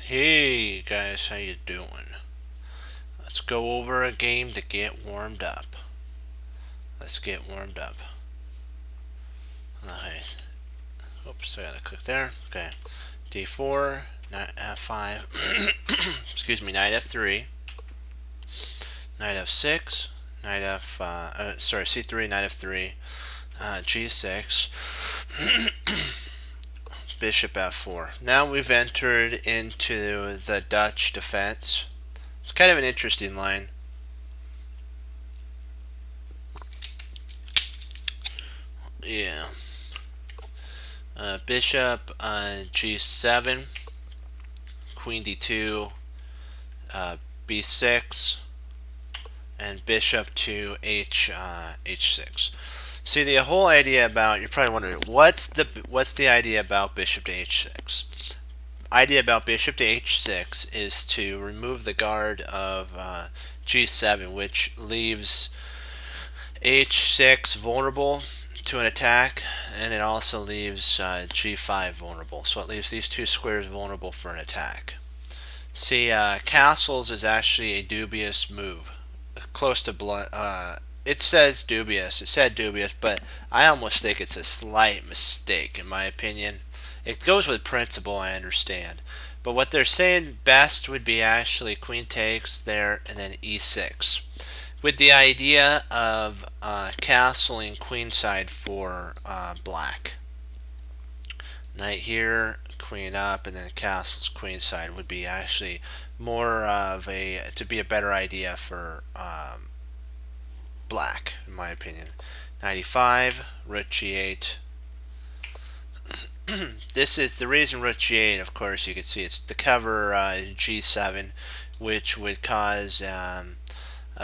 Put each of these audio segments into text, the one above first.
Hey guys, how you doing? Let's go over a game to get warmed up. Let's get warmed up. Okay. Oops, I gotta click there. Okay. D4, knight F5. Excuse me, knight F3, knight F6, knight F. Sorry, C3, knight F3, G6, bishop F4. Now we've entered into the Dutch defense. It's kind of an interesting line. Yeah. Bishop G7, Queen D2, B6, and Bishop to H6. See, the whole idea about, you're probably wondering what's the idea about Bishop to H6? Idea about Bishop to H6 is to remove the guard of G7, which leaves H6 vulnerable to an attack, and it also leaves G5 vulnerable. So it leaves these two squares vulnerable for an attack. See, castles is actually a dubious move. Close to blood. It says dubious. It said dubious, but I almost think it's a slight mistake, in my opinion. It goes with principle, I understand. But what they're saying best would be actually queen takes there and then e6, with the idea of castling queenside for black. Knight here, queen up, and then castles queenside would be actually more of to be a better idea for black, in my opinion. 95, rook g8. This is the reason rook g8, of course, you can see it's to cover g7, which would cause a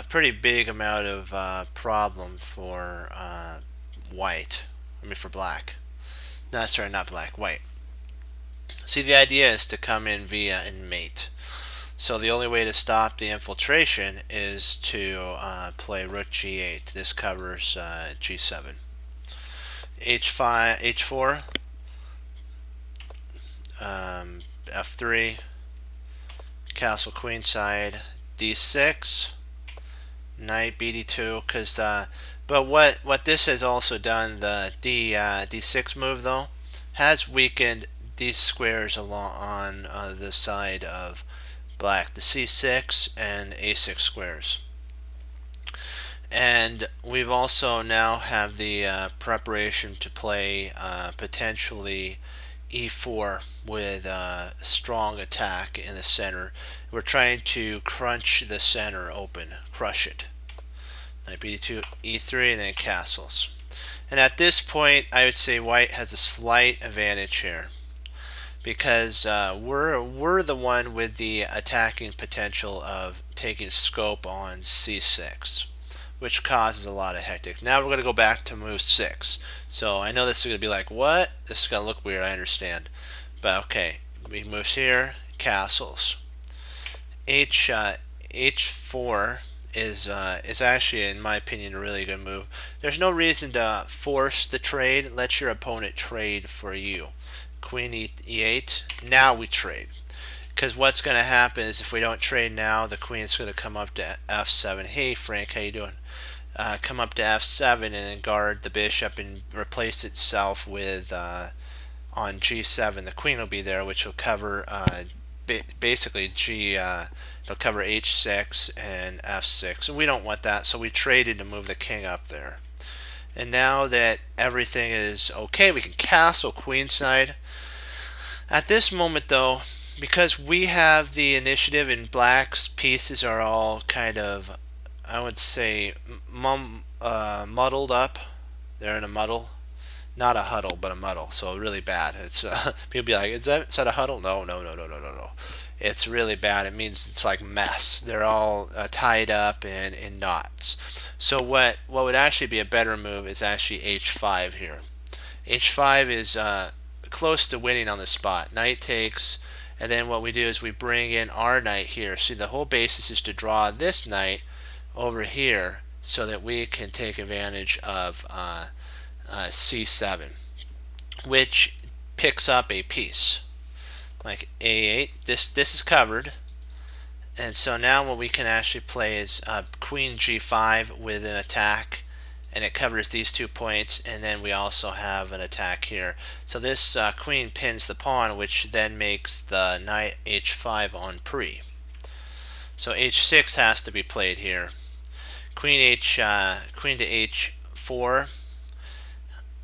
pretty big amount of problem for white. I mean, for black. No, sorry, not black, white. See, the idea is to come in via and mate. So the only way to stop the infiltration is to play rook g8. This covers g7. h5, h4, f3, castle queenside, d6, knight bd2. Because but what this has also done, the d6 move though, has weakened these squares along on the side of black, the c6 and a6 squares. And we've also now have the preparation to play potentially e4 with a strong attack in the center. We're trying to crunch the center open, crush it. Knight b2, e3, and then castles. And at this point, I would say white has a slight advantage here, because we're the one with the attacking potential of taking scope on c6, which causes a lot of hectic. Now we're going to go back to move 6. So I know this is going to be like, what? This is going to look weird, I understand. But okay, we move here, castles. H4 is actually, in my opinion, a really good move. There's no reason to force the trade. Let your opponent trade for you. Queen e8. Now we trade. Because what's going to happen is if we don't trade now, the queen's going to come up to f7. Hey Frank, how you doing? Come up to f7 and then guard the bishop and replace itself with on g7. The queen will be there, which will cover basically it'll cover h6 and f6. And we don't want that, so we traded to move the king up there. And now that everything is okay, we can castle queenside. At this moment though, because we have the initiative and black's pieces are all kind of, I would say, muddled up. They're in a muddle. Not a huddle, but a muddle. So really bad. It's people be like, is that a huddle? No, no, no, no, no, no, no. It's really bad. It means it's like mess. They're all tied up in knots. So what would actually be a better move is actually h5 here. h5 is close to winning on the spot. Knight takes, and then what we do is we bring in our knight here. See, the whole basis is to draw this knight over here so that we can take advantage of c7, which picks up a piece. like a8. This is covered, and so now what we can actually play is queen g5 with an attack, and it covers these 2 points, and then we also have an attack here. So this queen pins the pawn, which then makes the knight h5 on pre. So h6 has to be played here. Queen to h4.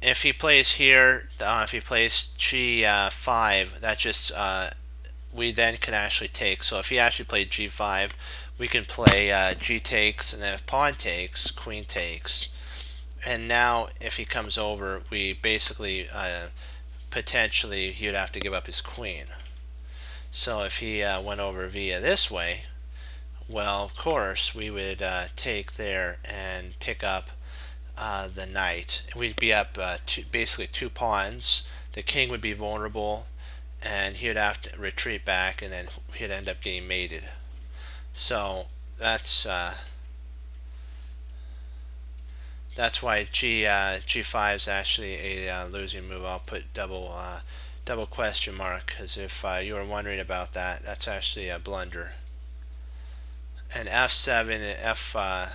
If he plays here, if he plays g5, that just we then can actually take. So if he actually played g5, we can play g takes, and then if pawn takes, queen takes. And now if he comes over, we basically potentially he would have to give up his queen. So if he went over via this way, well, of course we would take there and pick up the knight. We'd be up basically 2 pawns. The king would be vulnerable, and he would have to retreat back, and then he'd end up getting mated. So that's why g5 is actually a losing move. I'll put double question mark, because if you were wondering about that, that's actually a blunder. And f7 and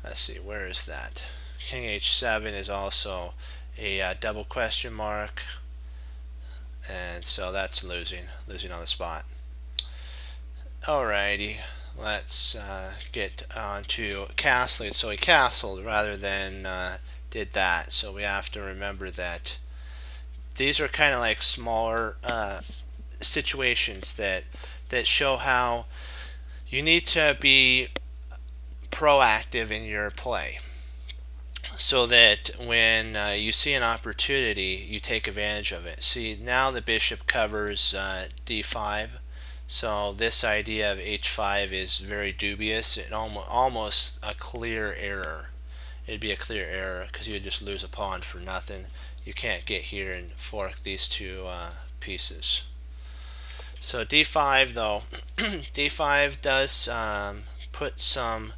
let's see, where is that? King h7 is also a double question mark, and so that's losing on the spot. Alrighty, let's get on to castling. So he castled rather than did that, so we have to remember that these are kind of like smaller situations that show how you need to be proactive in your play, so that when you see an opportunity, you take advantage of it. See, now the bishop covers d5, so this idea of h5 is very dubious. It almost a clear error. It'd be a clear error, because you would just lose a pawn for nothing. You can't get here and fork these 2 pieces. So d5 though, d5 does put some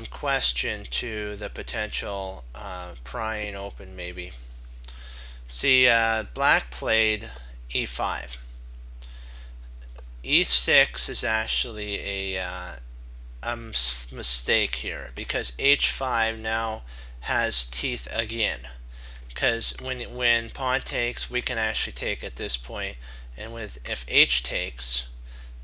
question to the potential prying open maybe. See, black played e5. e6 is actually a mistake here, because h5 now has teeth again. Because when pawn takes, we can actually take at this point, and if h takes,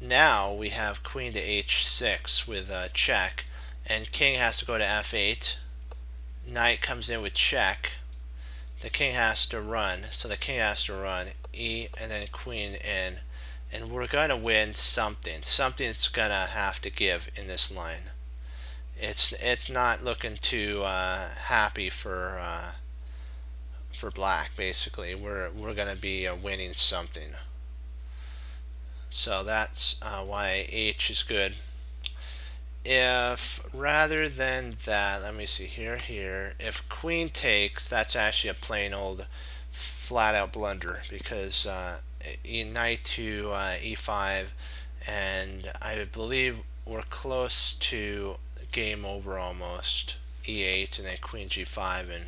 now we have queen to h6 with a check, and king has to go to f8. Knight comes in with check. The king has to run, so the king has to run e, and then queen in, and we're going to win something. Something's gonna have to give in this line. It's not looking too happy for black. Basically, we're gonna be winning something. So that's why h is good. If rather than that, let me see here, if queen takes, that's actually a plain old flat out blunder, because knight to e5, and I believe we're close to game over almost. e8 and then queen g5, and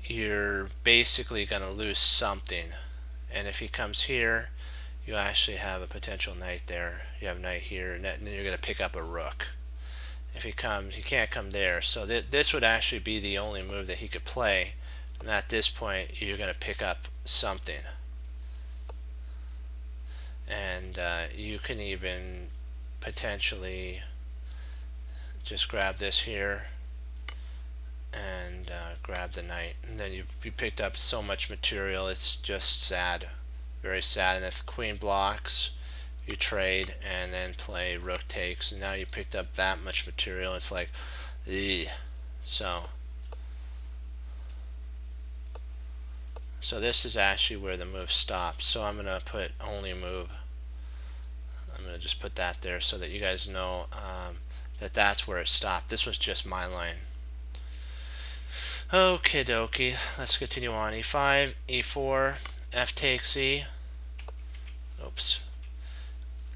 you're basically going to lose something. And if he comes here, you actually have a potential knight there. You have knight here, and then you're going to pick up a rook. If he comes, he can't come there, so this would actually be the only move that he could play, and at this point you're going to pick up something. And you can even potentially just grab this here and grab the knight, and then you picked up so much material. It's just sad, very sad. And if the queen blocks, you trade and then play rook takes, and now you picked up that much material. It's like, so this is actually where the move stops. So I'm gonna put only move. I'm gonna just put that there so that you guys know that that's where it stopped. This was just my line. Okay dokie, let's continue on. e5, e4, f takes e. Oops.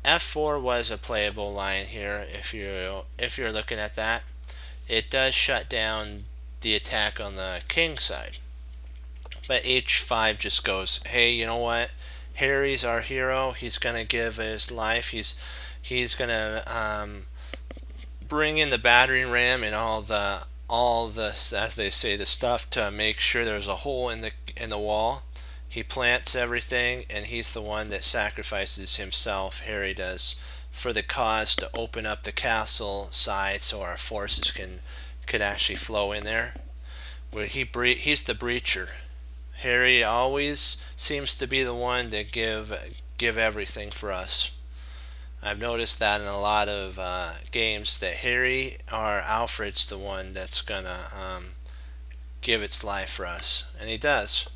f4 was a playable line here if you're looking at that. It does shut down the attack on the king side. But h5 just goes, hey, you know what? Harry's our hero. He's gonna give his life. He's gonna bring in the battering ram and all the as they say the stuff to make sure there's a hole in the wall. He plants everything, and he's the one that sacrifices himself. Harry does, for the cause, to open up the castle side so our forces could actually flow in there. Where he's the breacher. Harry always seems to be the one to give everything for us. I've noticed that in a lot of games that Harry or Alfred's the one that's gonna give its life for us, and he does,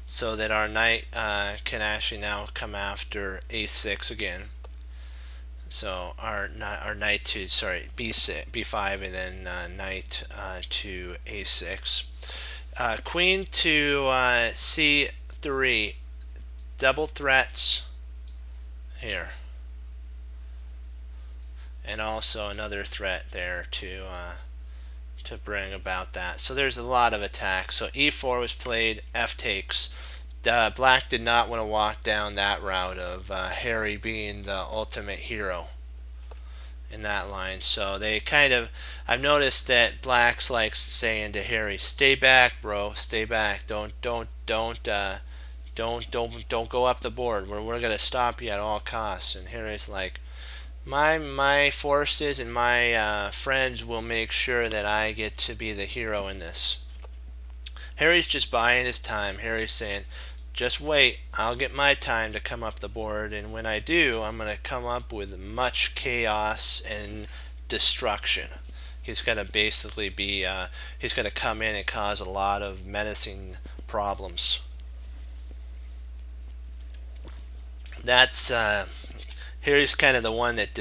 so that our knight can actually now come after a6 again. So our knight to b6, b5, and then knight to a6. Queen to c3, double threats here, and also another threat there to bring about that. So there's a lot of attacks. So e4 was played, f takes. Black did not want to walk down that route of Harry being the ultimate hero in that line. So they kind of, I've noticed that Black's likes saying to Harry, "Stay back, bro. Stay back. Don't go up the board. We're gonna stop you at all costs." And Harry's like, My forces and my friends will make sure that I get to be the hero in this. Harry's just buying his time. Harry's saying, just wait, I'll get my time to come up the board, and when I do, I'm going to come up with much chaos and destruction. He's going to basically be, he's going to come in and cause a lot of menacing problems. That's Harry's kind of the one that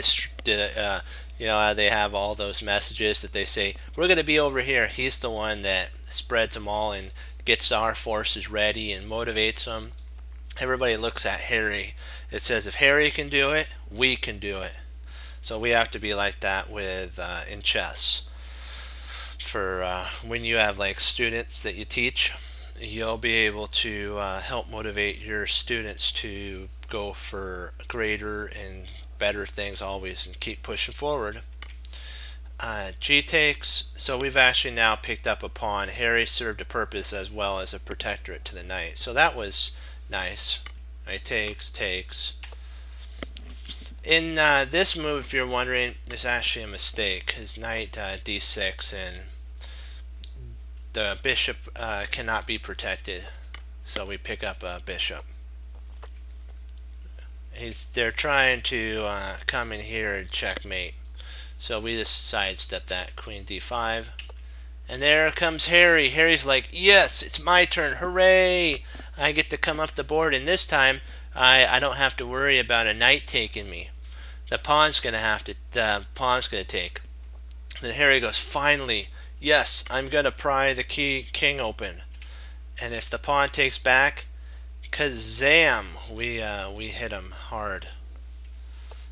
they have all those messages that they say, we're going to be over here. He's the one that spreads them all and gets our forces ready and motivates them. Everybody looks at Harry. It says, if Harry can do it, we can do it. So we have to be like that with in chess. For when you have like students that you teach, you'll be able to help motivate your students to go for greater and better things always and keep pushing forward. G takes, so we've actually now picked up a pawn. Harry served a purpose as well as a protectorate to the knight, so that was nice. Knight takes. In this move, if you're wondering, is actually a mistake. His knight d6, and the bishop cannot be protected, so we pick up a bishop. They're trying to come in here and checkmate. So we just sidestep that. Queen d5. And there comes Harry. Harry's like, yes, it's my turn. Hooray! I get to come up the board. And this time, I don't have to worry about a knight taking me. The pawn's going to take. Then Harry goes, finally, yes, I'm going to pry the king open. And if the pawn takes back, kazam, we hit him hard.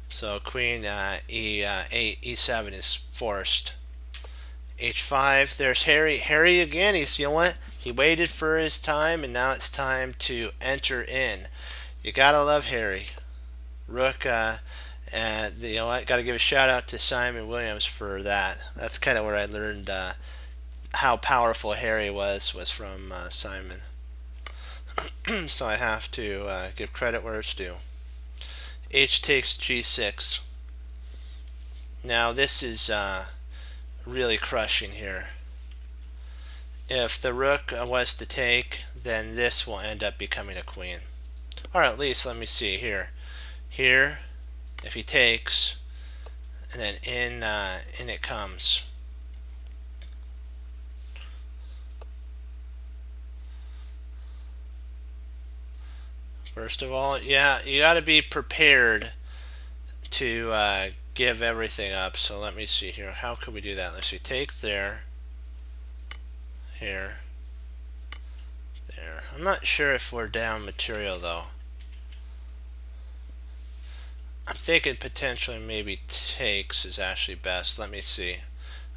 So queen e7 is forced. h5, there's Harry. Harry again, you know what? He waited for his time, and now it's time to enter in. You gotta love Harry. Rook, and you know what? Gotta give a shout out to Simon Williams for that. That's kind of where I learned how powerful Harry was from Simon. So I have to give credit where it's due. H takes g6. Now this is really crushing here. If the rook was to take, then this will end up becoming a queen. Or at least, let me see here. Here, if he takes, and then in it comes. First of all, yeah, you got to be prepared to give everything up. So let me see here. How could we do that? Let's see. Take there. Here. There. I'm not sure if we're down material though. I'm thinking potentially maybe takes is actually best. Let me see.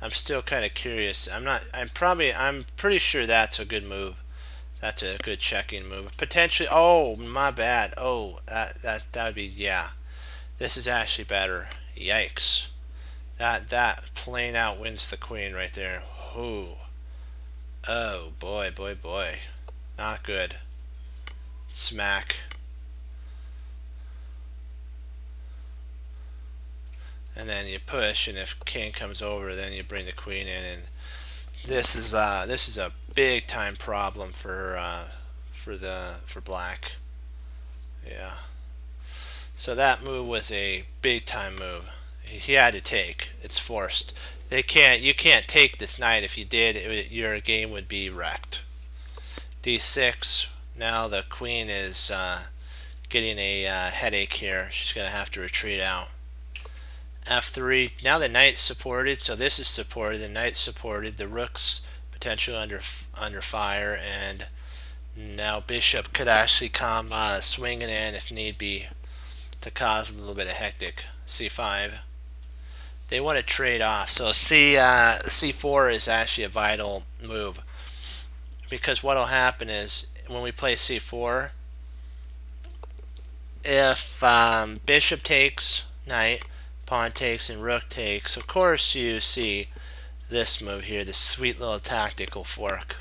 I'm still kind of curious. I'm pretty sure that's a good move. That's a good checking move. Potentially, oh, my bad. Oh, that would be, yeah. This is actually better. Yikes. That plain out wins the queen right there. Ooh. Oh, boy, boy, boy. Not good. Smack. And then you push, and if king comes over, then you bring the queen in, and this is a big time problem for black. Yeah. So that move was a big time move. He had to take. It's forced. You can't take this knight. If you did, your game would be wrecked. D6. Now the queen is getting a headache here. She's gonna have to retreat out. F3. Now the knight's supported, so this is supported. The knight's supported. The rook's potentially under fire, and now bishop could actually come swinging in if need be to cause a little bit of hectic. C5. They want to trade off, so C4 is actually a vital move, because what will happen is when we play C4, if bishop takes, knight, pawn takes, and rook takes, of course you see this move here, this sweet little tactical fork.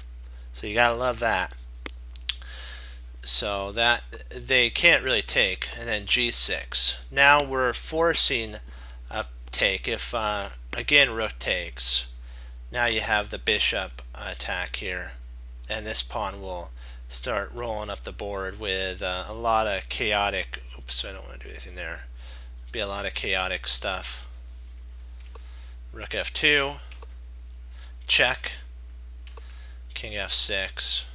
So you gotta love that. So that they can't really take, and then G6. Now we're forcing a take. If again rook takes, now you have the bishop attack here, and this pawn will start rolling up the board with a lot of chaotic. Oops, I don't want to do anything there. Be a lot of chaotic stuff. Rook F2, check, King F6.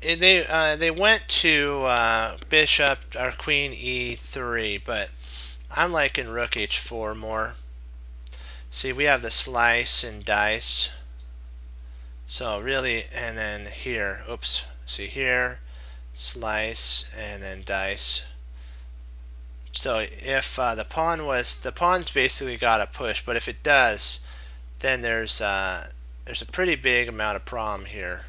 They went to bishop or queen E3, but I'm liking rook H4 more. See, we have the slice and dice. So really, and then here, oops, see here, slice and then dice. So if the pawn's basically got a push, but if it does, then there's a pretty big amount of problem here.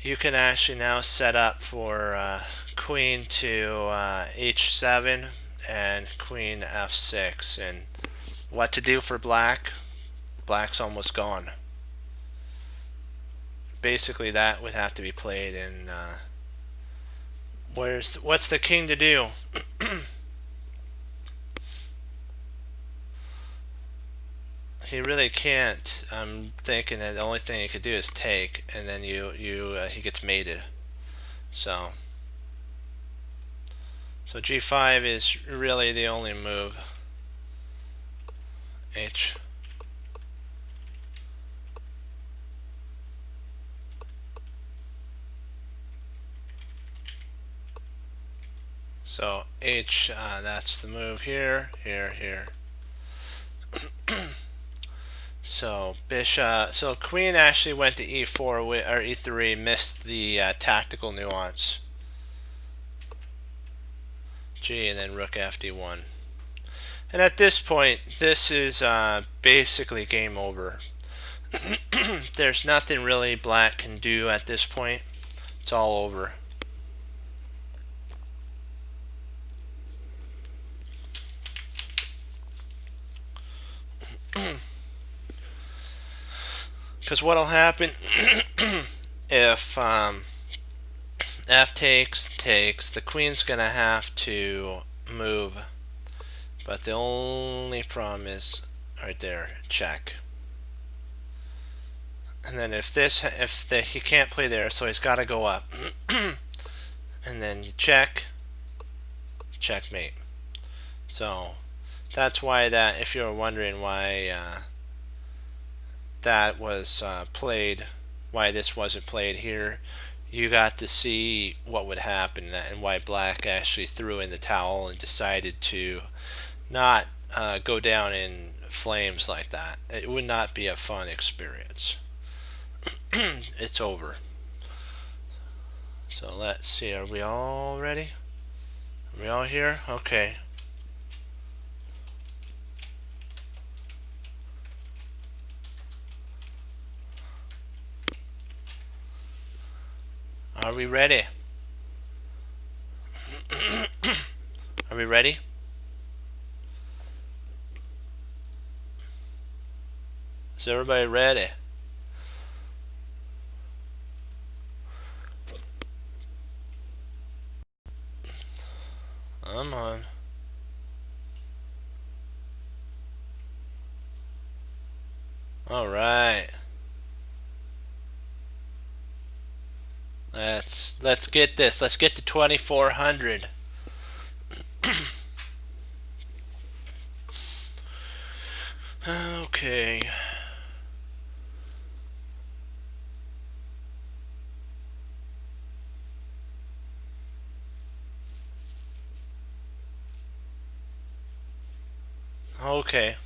You can actually now set up for queen to H7 and queen F6, and what to do for black. Black's almost gone. Basically that would have to be played in what's the king to do? He really can't. I'm thinking that the only thing he could do is take, and then he gets mated. So G5 is really the only move. H. So H, that's the move here, here. So bishop, so queen actually went to E4 or E3, missed the tactical nuance. G, and then rook FD1. And at this point, this is basically game over. There's nothing really black can do at this point. It's all over. Because what'll happen if F takes, the queen's gonna have to move, but the only problem is right there, check. And then he can't play there, so he's got to go up, and then you check, checkmate. So that's why that, if you're wondering why that was played, why this wasn't played here, you got to see what would happen and why black actually threw in the towel and decided to not go down in flames like that. It would not be a fun experience. It's over. So let's see, are we all ready? Are we all here? Okay. Are we ready? Are we ready? Is everybody ready? I'm on. All right. Let's get this. Let's get to 2400. Okay. Okay.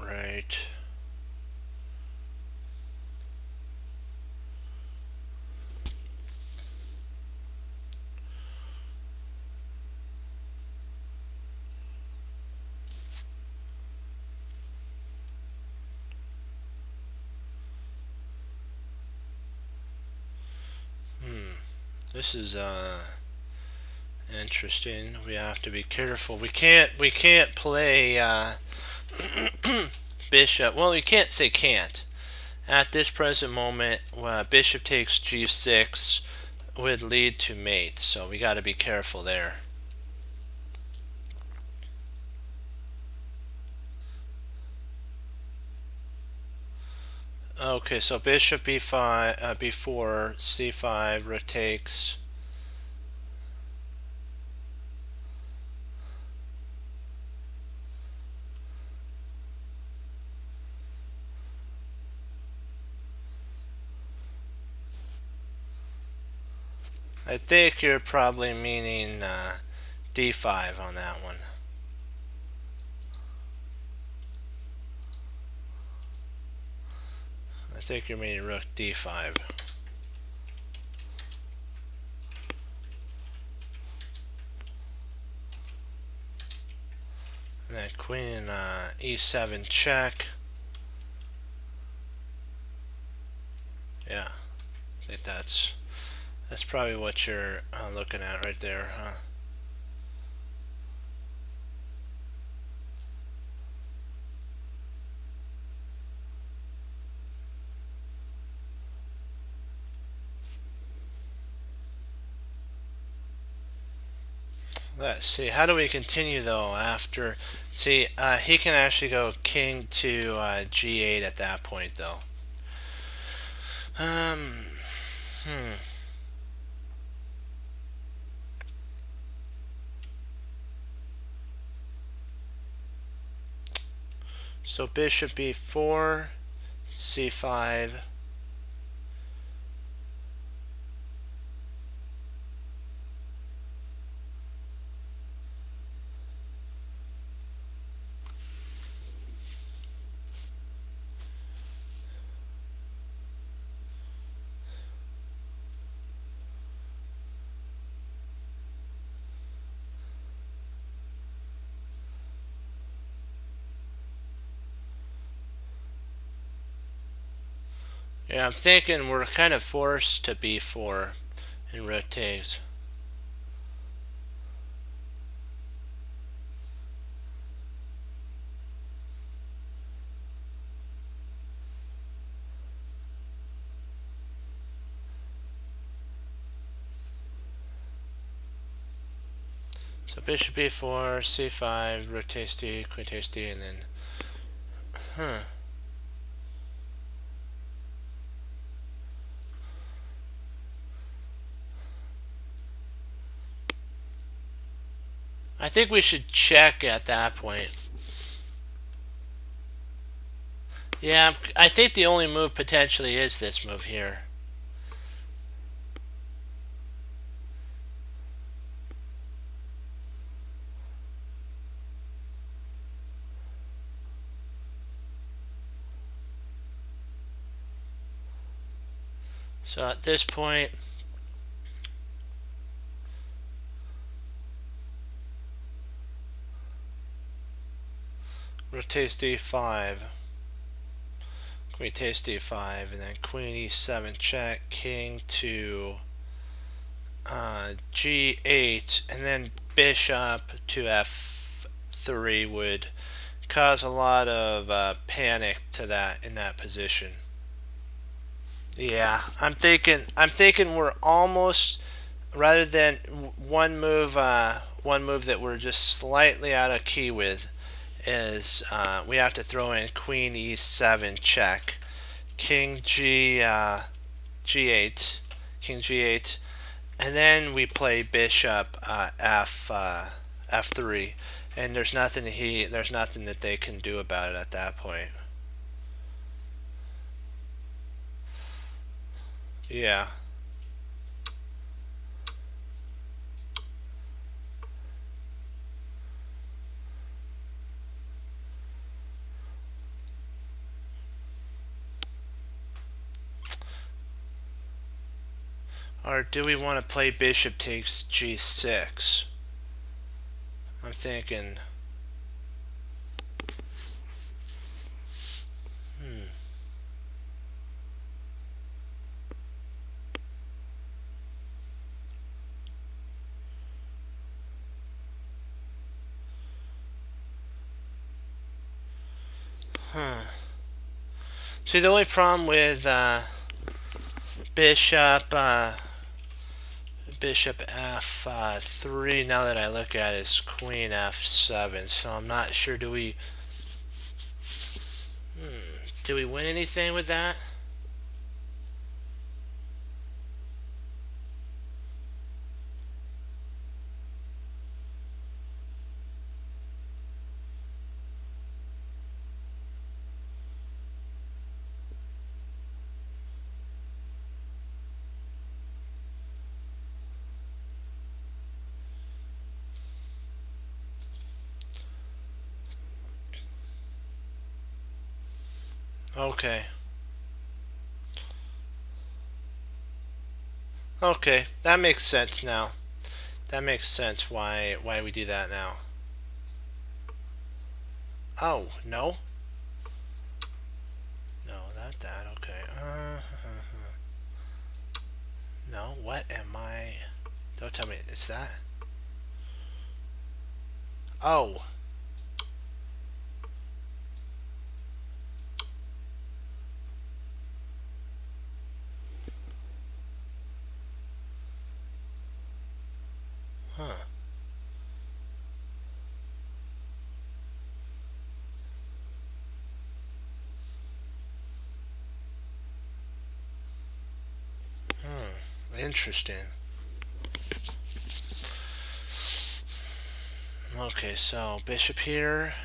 Right. This is interesting. We have to be careful. We can't play bishop. Well, you can't say can't. At this present moment, bishop takes g6 would lead to mate, so we got to be careful there. Okay, so bishop b5, b4, c5, rook takes. I think you're probably meaning d5 on that one. I think you're meaning rook d5. And then queen e7 check. Yeah, I think that's probably what you're looking at right there, huh? Let's see. How do we continue though after? See, he can actually go king to g8 at that point though. Um. Hmm. So bishop b4, c5. Yeah, I'm thinking we're kind of forced to b4 and rook takes. So bishop b4, c5, rook takes d, queen takes d, and then, huh. I think we should check at that point. Yeah, I think the only move potentially is this move here. So at this point, rotate d5, queen takes d5, and then queen e7 check, king to g8, and then bishop to f3 would cause a lot of panic to that in that position. Yeah, I'm thinking we're almost, rather than one move that we're just slightly out of key with is we have to throw in queen e7 check, king g8, king g8, and then we play bishop f3, and there's nothing that they can do about it at that point. Yeah. Or do we want to play bishop takes g6? I'm thinking. See, the only problem with bishop bishop f3, now that I look at it, is queen f7. So I'm not sure. Do we win anything with that? Okay. Okay, that makes sense now. That makes sense why we do that now. Oh, no? No, not that. Okay. No, what am I? Don't tell me. Is that? Oh. Huh. Interesting. Okay, so bishop here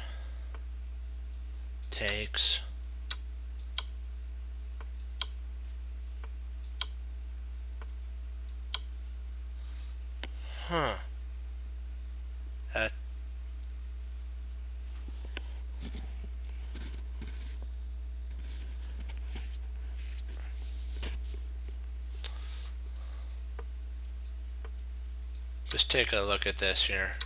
takes. Huh. That. Just take a look at this here.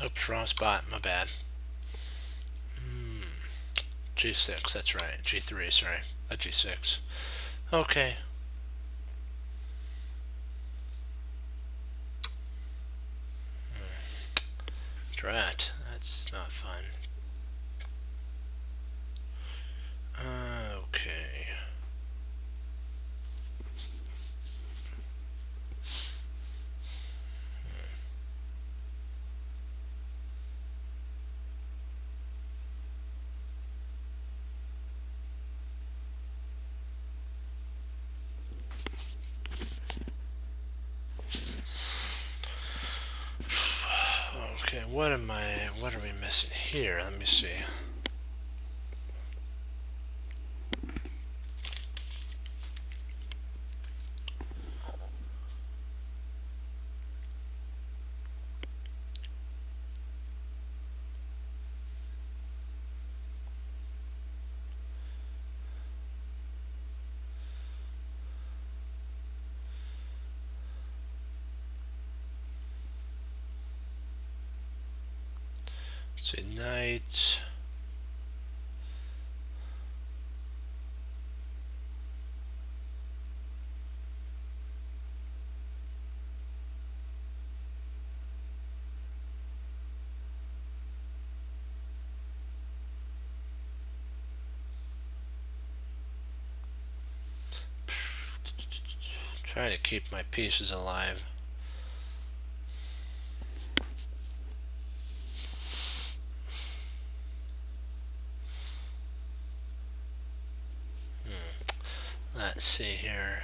Oops, wrong spot. My bad. G6, that's right. G3, sorry. Not G6. Okay. Drat. That's not fun. Okay. Okay, what are we missing here? Let me see. Say knight. Trying to keep my pieces alive. Let's see here.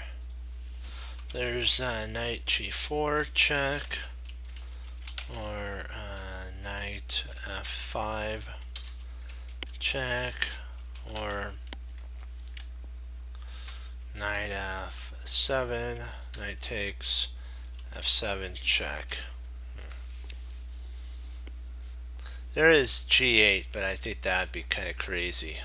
There's knight g4 check, or knight f5 check, or knight f7, knight takes f7 check. There is g8, but I think that'd be kind of crazy.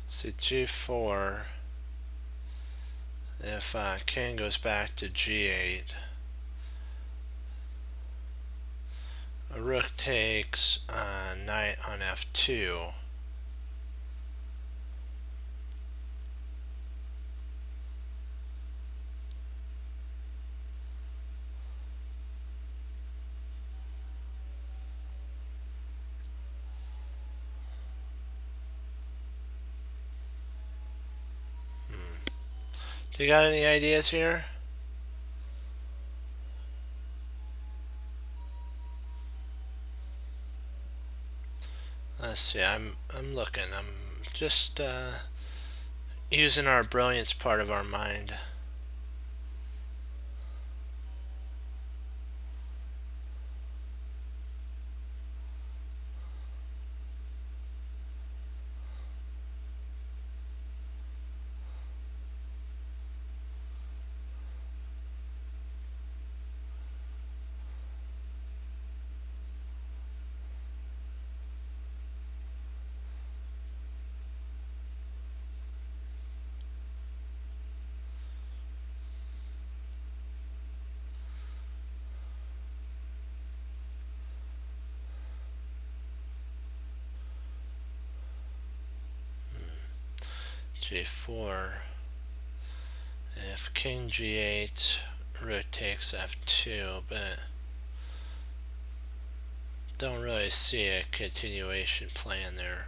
So g4, if king goes back to g8, a rook takes knight on f2. Do you got any ideas here? Let's see. I'm looking. I'm just using our brilliance part of our mind. G4. If king g8, rook takes f2, but don't really see a continuation plan there.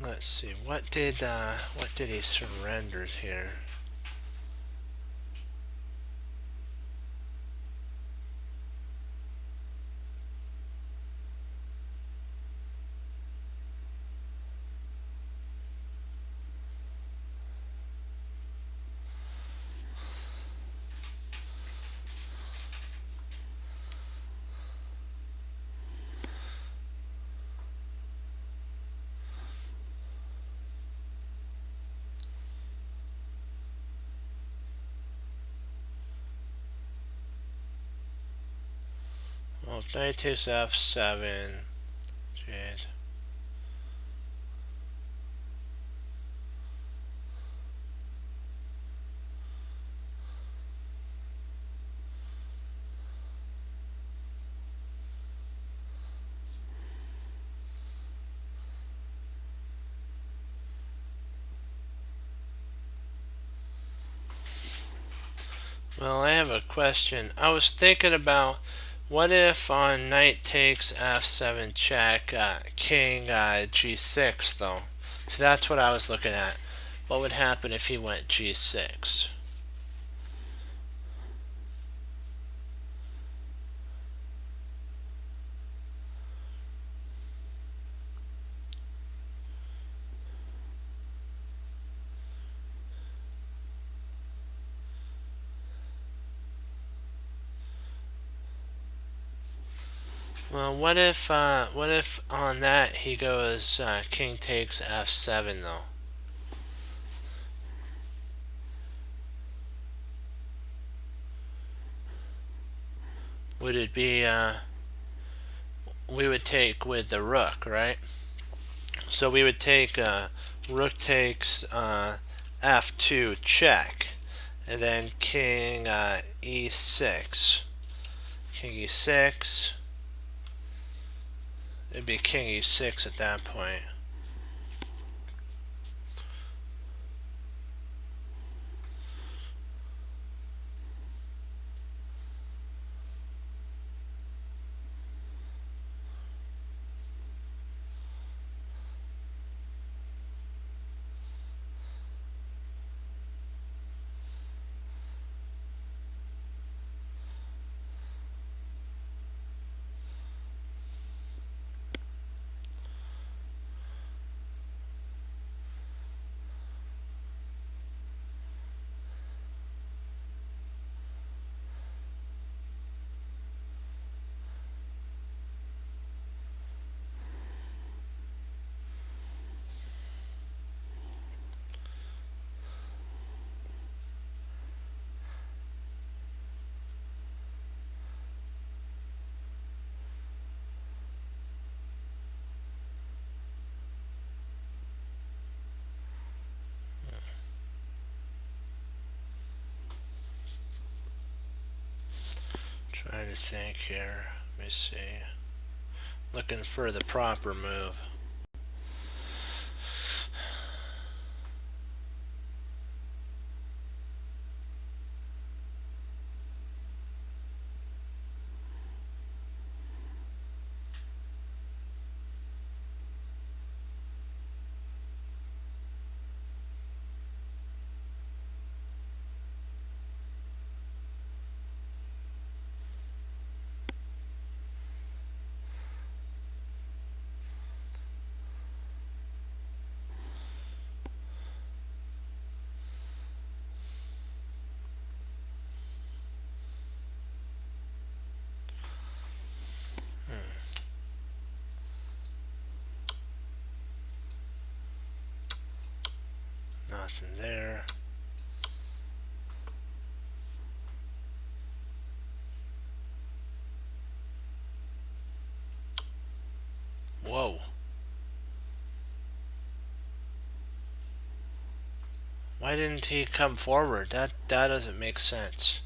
Let's see. What did he surrender here? Well, if knight takes f7, shit. Well, I have a question. I was thinking about What if on knight takes f7 check, king g6 though? So that's what I was looking at. What would happen if he went g6? Well, what if on that he goes king takes f7 though? Would it be we would take with the rook, right? So we would take rook takes f2 check, and then king e6. King e6. It'd be king e6 at that point. Trying to think here. Let me see. Looking for the proper move. Nothing there. Whoa. Why didn't he come forward? That doesn't make sense.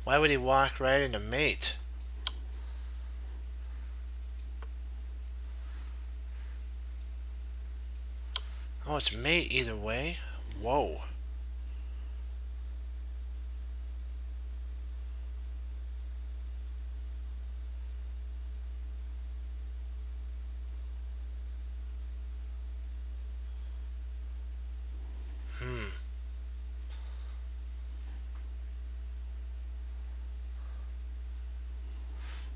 Why would he walk right into mate? Oh, it's mate either way? Whoa.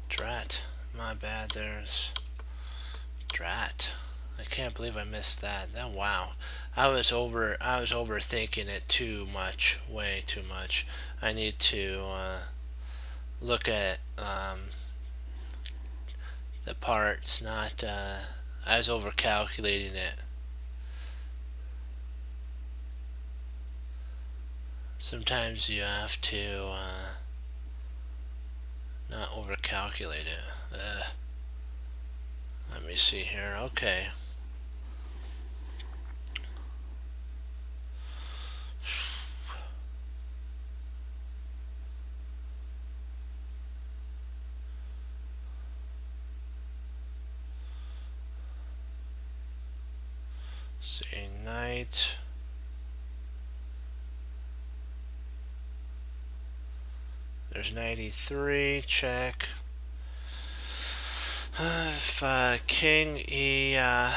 Drat. My bad, there's... Drat. I can't believe I missed that. Wow. I was overthinking it too much. Way too much. I need to look at the parts, not... I was overcalculating it. Sometimes you have to not overcalculate it. Let me see here. Okay. See, knight. There's 93, check. If king e1,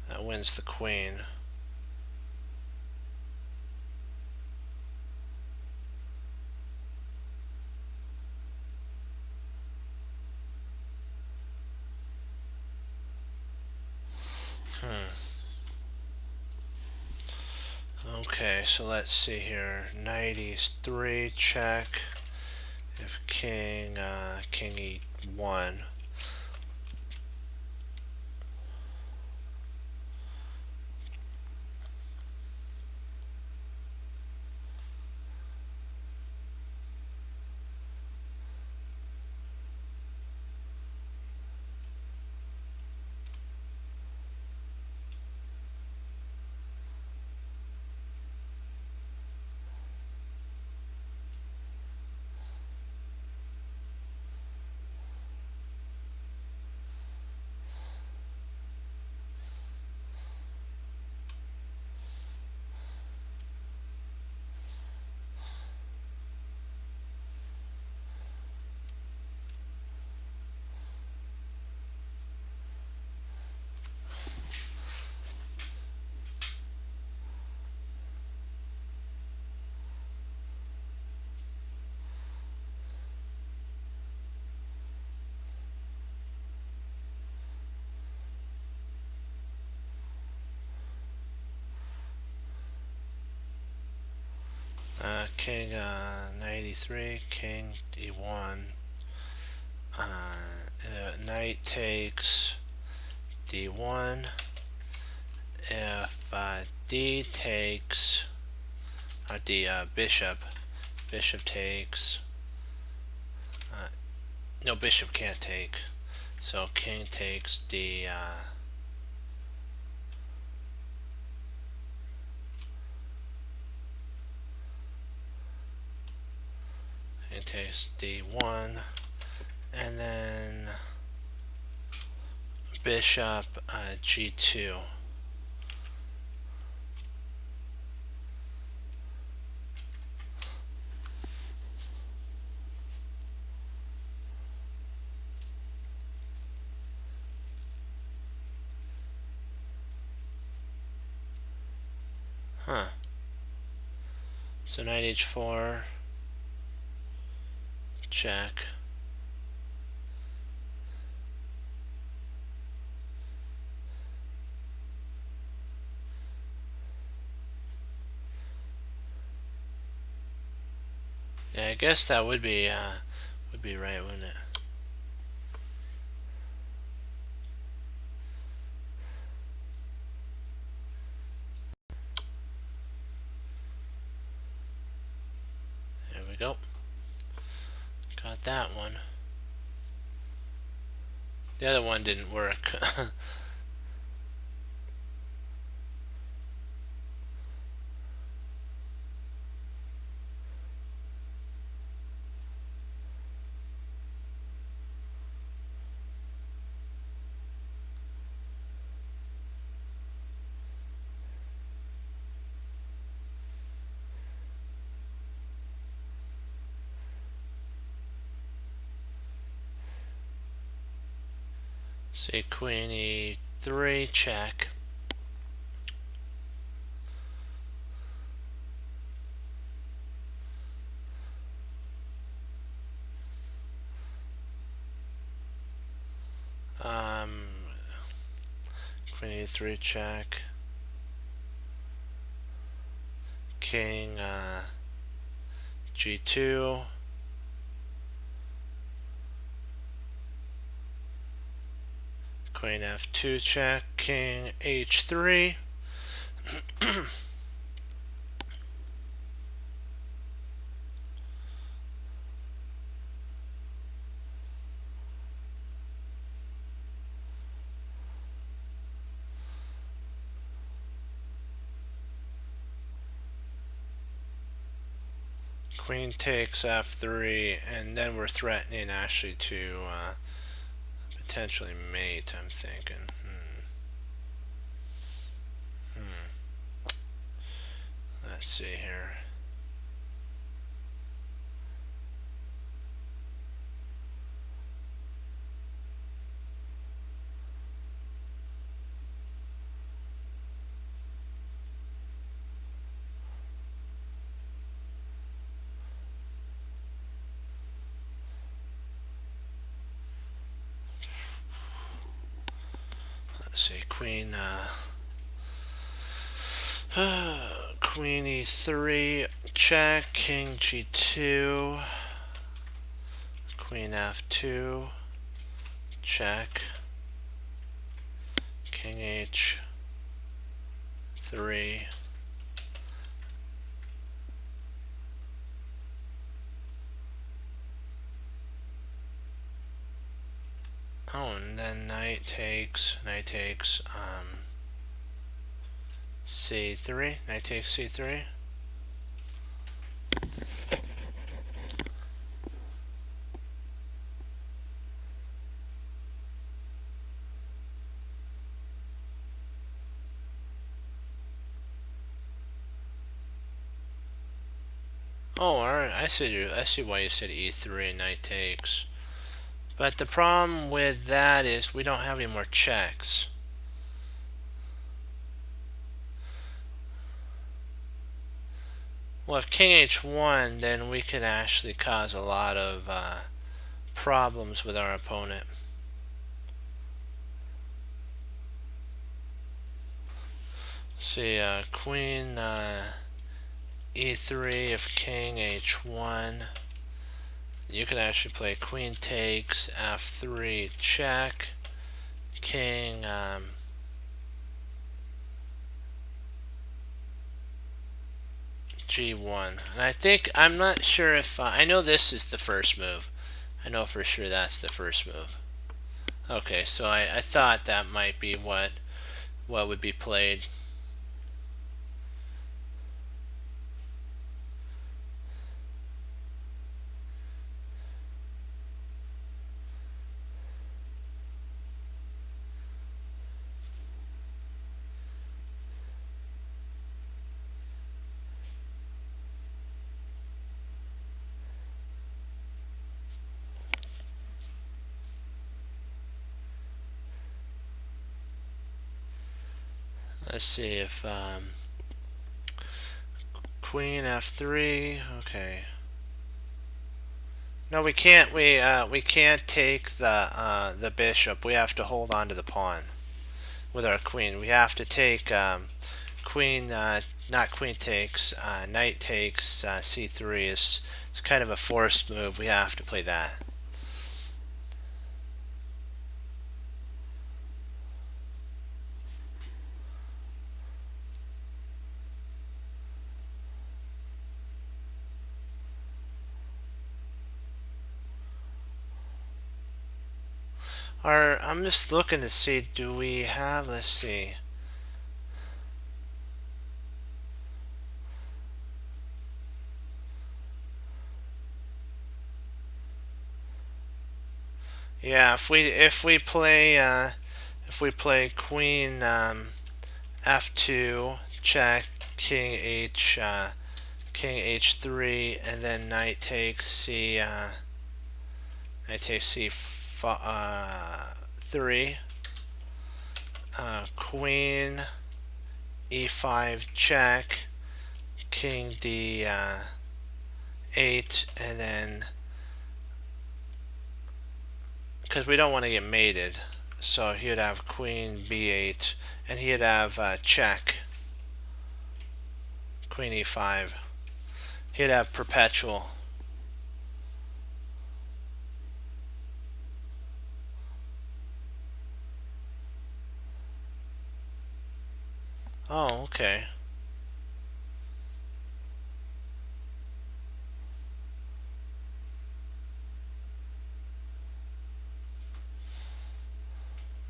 that wins the queen. Okay, so let's see here. 93, check. If king e1. King 93, king e1. Knight takes d1. If d takes bishop takes, no, bishop can't take, so king takes d, king takes d1, and then bishop g2. So knight h4, check. Yeah, I guess that would be right, wouldn't it? There we go. Got that one. The other one didn't work. Say queen e3, check. Queen e3, check. King g2. Queen f2, check. King h3. Queen takes f3, and then we're threatening actually to potentially mate, I'm thinking. let's see here. Let's see, queen queen e3 check, king g2, queen f2 check, king h3, oh, and then knight takes c3, knight takes c3. Oh, alright, I see why you said e3 and knight takes. But the problem with that is we don't have any more checks. Well, if king h1, then we could actually cause a lot of problems with our opponent. See, queen e3 if king h1. You could actually play queen takes f3 check, king g1. And I think, I'm not sure if I know this is the first move. I know for sure that's the first move. Okay, so I thought that might be what would be played. Let's see if queen f3. Okay. No, we can't. We can't take the bishop. We have to hold on to the pawn with our queen. We have to take queen. Not queen takes. Knight takes c3 is. It's kind of a forced move. We have to play that. I'm just looking to see, do we have, let's see. Yeah, if we play queen f2 check, king h3, and then knight takes c3, queen e5 check, king d8, and then because we don't want to get mated, so he would have queen b8, and he'd have check, queen e5. He'd have perpetual. Oh, okay.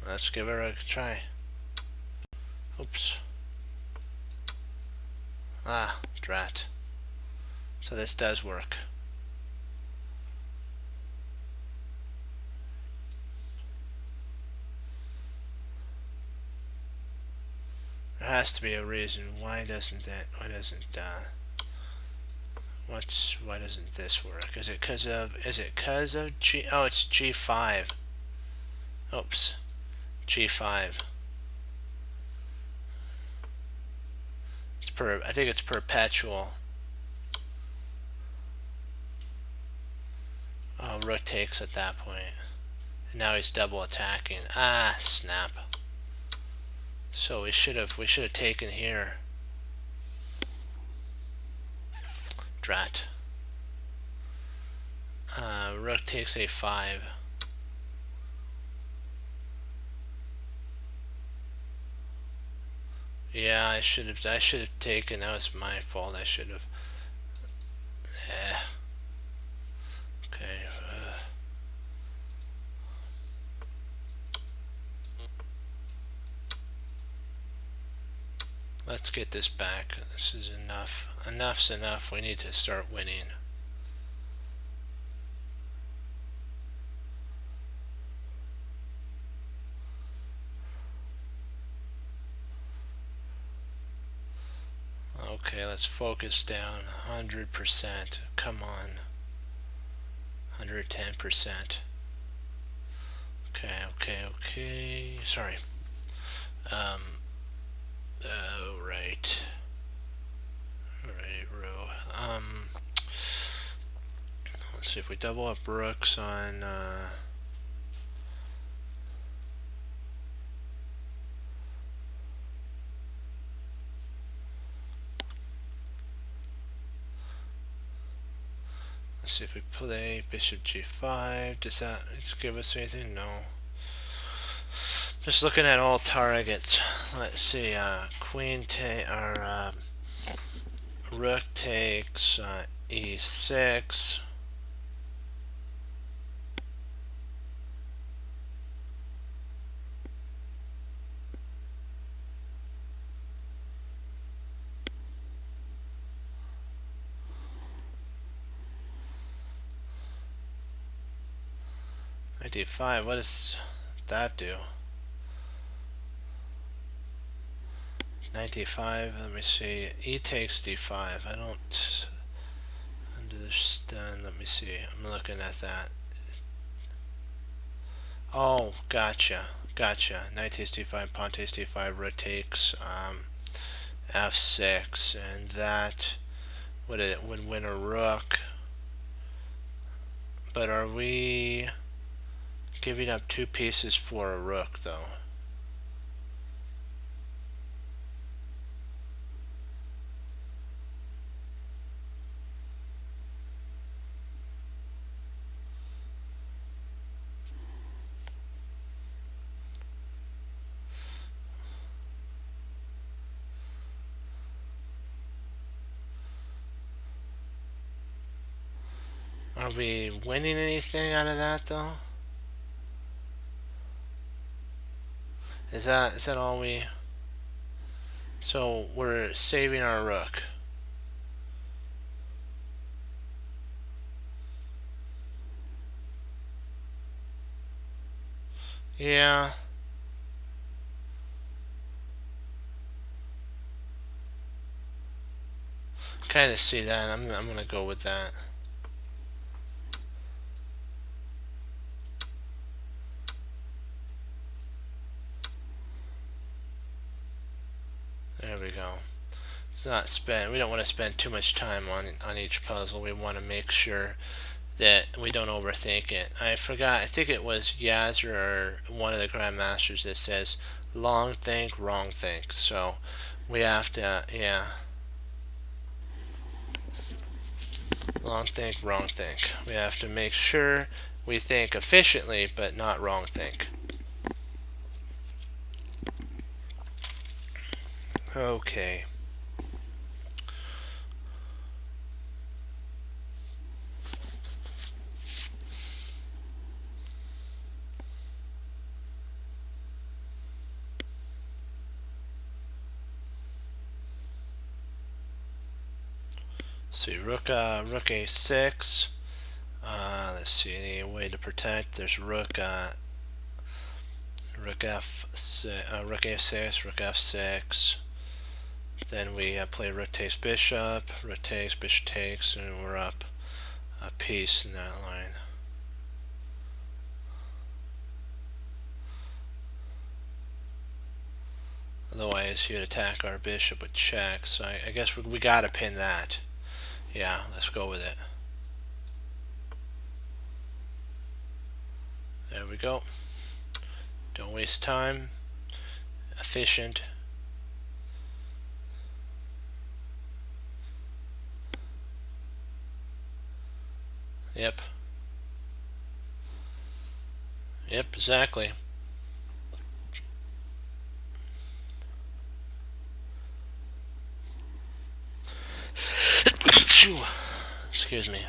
Let's give it a try. Oops. Ah, drat. So this does work. There has to be a reason. Why doesn't why doesn't this work? Is it because of G? Oh, it's G5. Oops, G5. I think it's perpetual. Oh, rook takes at that point. And now he's double attacking. Ah, snap. So we should have taken here. Drat. Rook takes a5. Yeah, I should have taken. That was my fault. I should have. Okay. Let's get this back. This is enough. Enough's enough. We need to start winning. Okay, let's focus down. 100%. Come on. 110%. Okay. Sorry. Right. Row. Let's see if we double up rooks on. Let's see if we play bishop g5. Does that give us anything? No. Just looking at all targets. Let's see. Rook takes e6. Knight d5. What does that do? Knight d5. Let me see. E takes d5. I don't understand. Let me see. I'm looking at that. Oh, gotcha. Knight takes d5. Pawn takes d5. Rook takes f6, and that would win a rook. But are we giving up 2 pieces for a rook, though? Are we winning anything out of that, though? Is that all we... So we're saving our rook. Yeah. Kind of see that. I'm gonna go with that. There we go. We don't want to spend too much time on each puzzle. We want to make sure that we don't overthink it. I forgot, I think it was Yazzer or one of the grandmasters that says long think, wrong think. So we have to, yeah. Long think, wrong think. We have to make sure we think efficiently, but not wrong think. Okay. See, rook a6. Let's see, any way to protect. There's rook f6, rook a6, rook f6. Then we play rook takes bishop, bishop takes, and we're up a piece in that line. Otherwise, you'd attack our bishop with check. So I guess we gotta pin that. Yeah, let's go with it. There we go. Don't waste time. Efficient. Yep. Yep, exactly. Excuse me.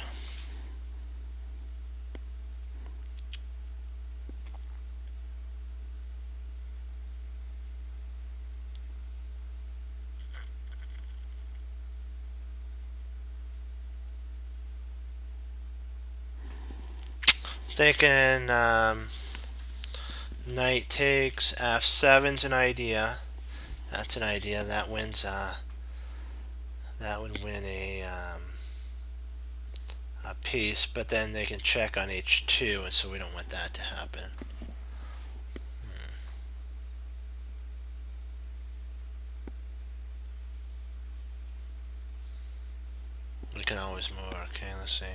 Thinking knight takes f7's an idea. That's an idea. That wins. That would win a piece, but then they can check on h2, and so we don't want that to happen. We can always move. Okay, let's see.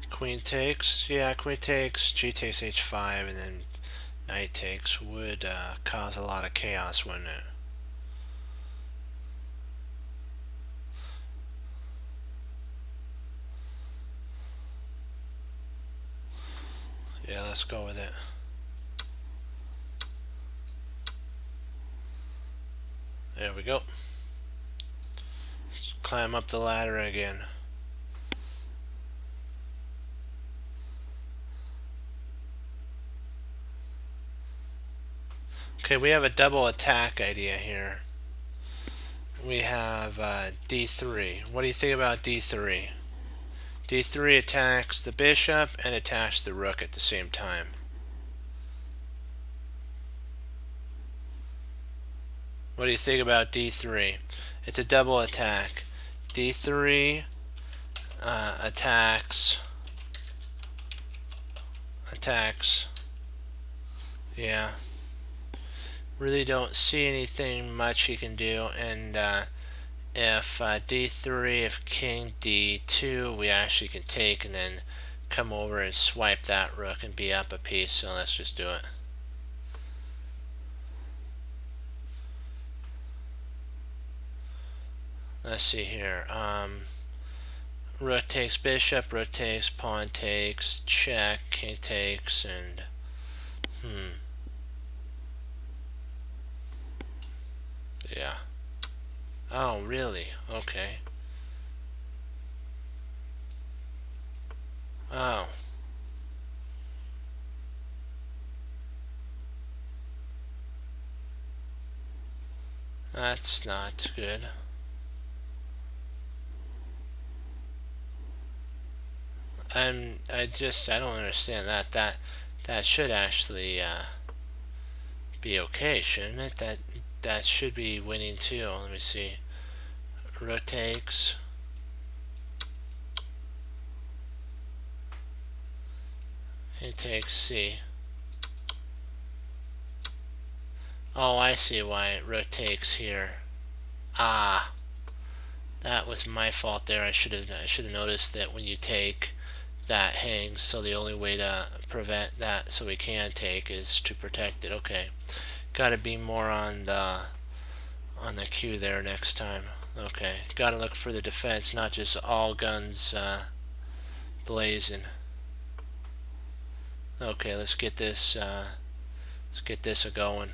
Queen takes. Yeah, queen takes. G takes h5, and then knight takes would cause a lot of chaos, wouldn't it? Yeah, let's go with it. There we go. Let's climb up the ladder again. Okay, we have a double attack idea here. We have d3. What do you think about d3? d3 attacks the bishop and attacks the rook at the same time. What do you think about d3? It's a double attack. d3 attacks. Yeah. Really don't see anything much he can do, and if d3, if king d2, we actually can take and then come over and swipe that rook and be up a piece. So let's just do it. Let's see here. Rook takes bishop, rook takes, pawn takes, check, king takes, and yeah. Oh, really? Okay. Oh. That's not good. I don't understand that. That should actually be okay, shouldn't it? That should be winning too. Let me see. Rook takes. He takes C. Oh, I see why rook takes here. Ah, that was my fault there. I should have noticed that when you take, that hangs. So the only way to prevent that, so we can take, is to protect it. Okay, got to be more on the cue there next time. Okay, got to look for the defense, not just all guns blazing. Okay, let's get this a going.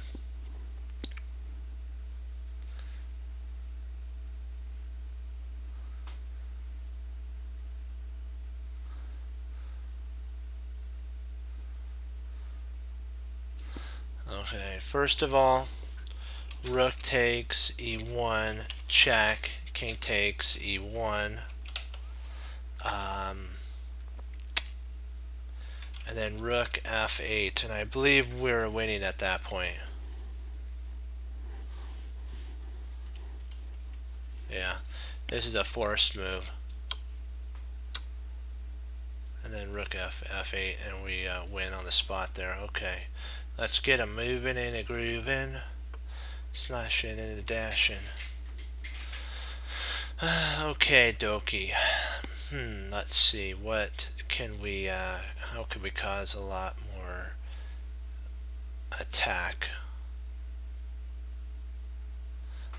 Okay, first of all, rook takes e1, check, king takes e1. and then rook f8, and I believe we're winning at that point. Yeah, this is a forced move. And then rook f8, and we win on the spot there. Okay, let's get a moving and a grooving, slashing and a dashing. Okay, dokie. Let's see, what can we, how can we cause a lot more attack?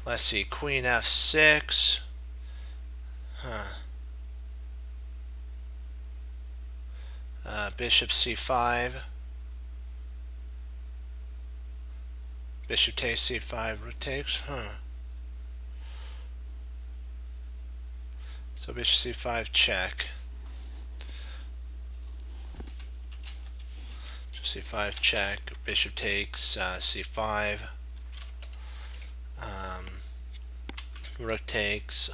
Let's see, queen f6. Bishop c5. Bishop takes c5, rook takes. So bishop c5 check. C5 check. Bishop takes c5. Rook takes.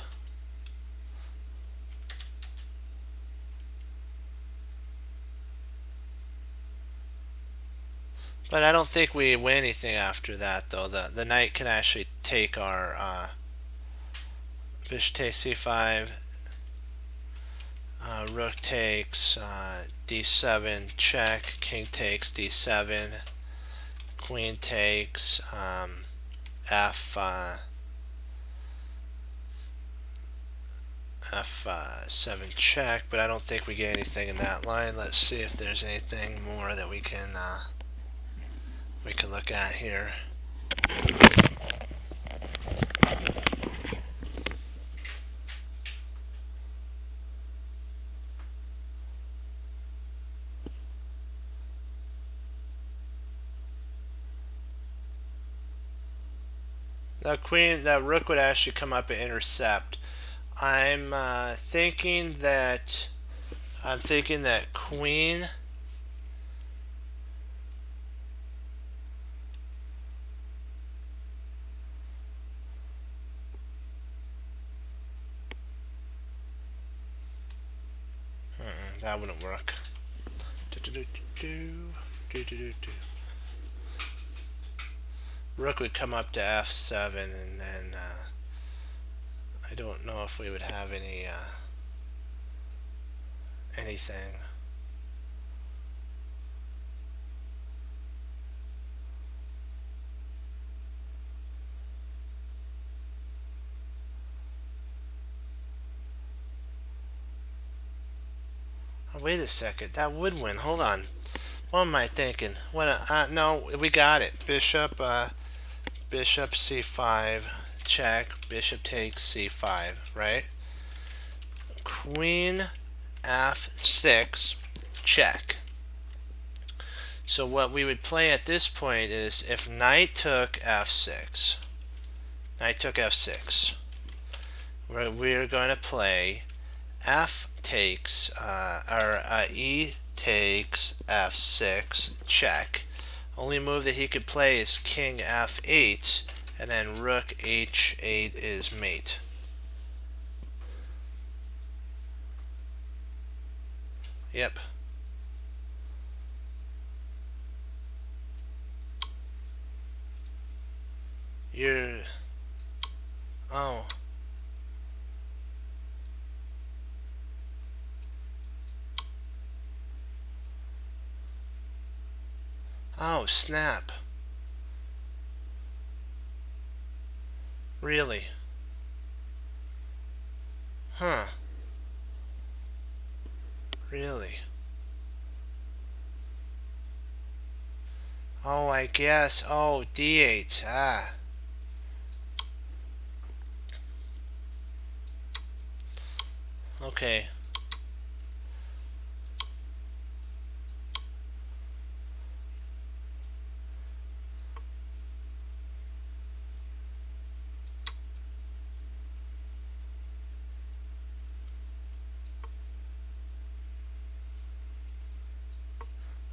But I don't think we win anything after that, though. The knight can actually take our bishop takes c5. Rook takes d7 check. King takes d7. Queen takes f7 check, but I don't think we get anything in that line. Let's see if there's anything more that we can look at here. The rook would actually come up and intercept. I'm thinking that queen. That wouldn't work. Rook would come up to f7, and then I don't know if we would have anything. Oh, wait a second, that would win. Hold on. What am I thinking? No, we got it. Bishop c5 check. Bishop takes c5, right? Queen f6 check. So what we would play at this point is if knight took f6. We're going to play f takes e takes f6 check. Only move that he could play is king f8, and then rook h8 is mate. Yep. Oh. Oh, snap. Really? Huh. Really? Oh, I guess. Oh, d8. Ah. Okay.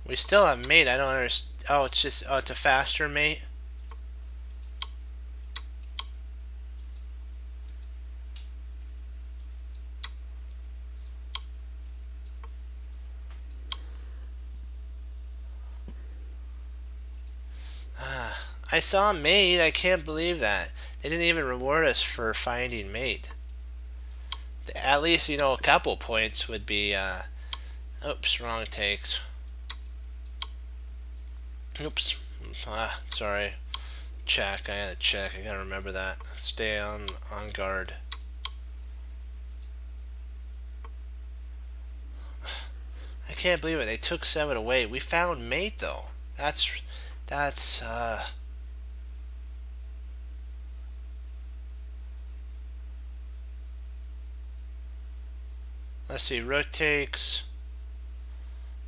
We still have mate. I don't understand. Oh, it's just, oh, it's a faster mate. I saw mate. I can't believe that. They didn't even reward us for finding mate. At least, you know, a couple points would be, oops, wrong takes. Oops. Sorry. Check. I gotta check. I gotta remember that. Stay on guard. I can't believe it. They took 7 away. We found mate though. That's let's see. Rook takes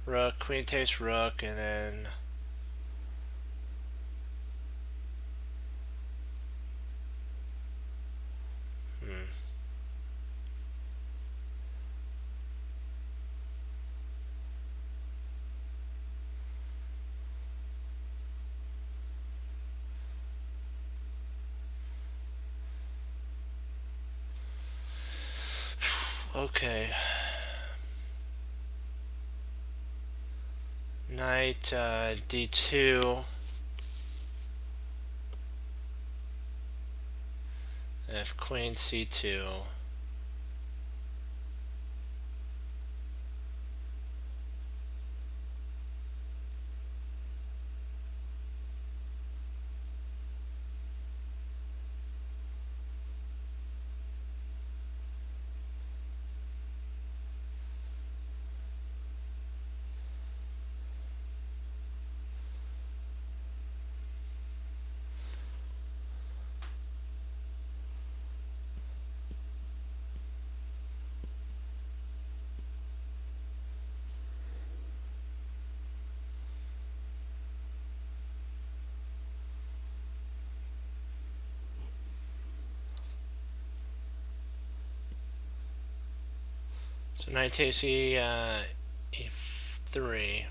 rook, queen takes rook, and then okay. Knight d2. F queen c2. So knight takes e3.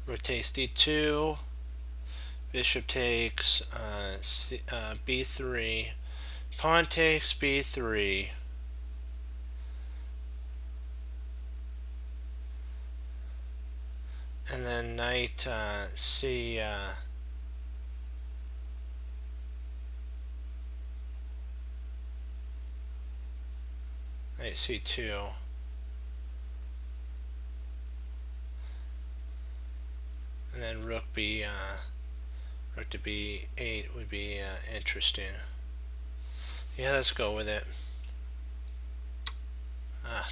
Rook takes d2. Bishop takes b3. Pawn takes b3. And then knight c. Knight c2. And then rook to b8 would be interesting. Yeah, let's go with it.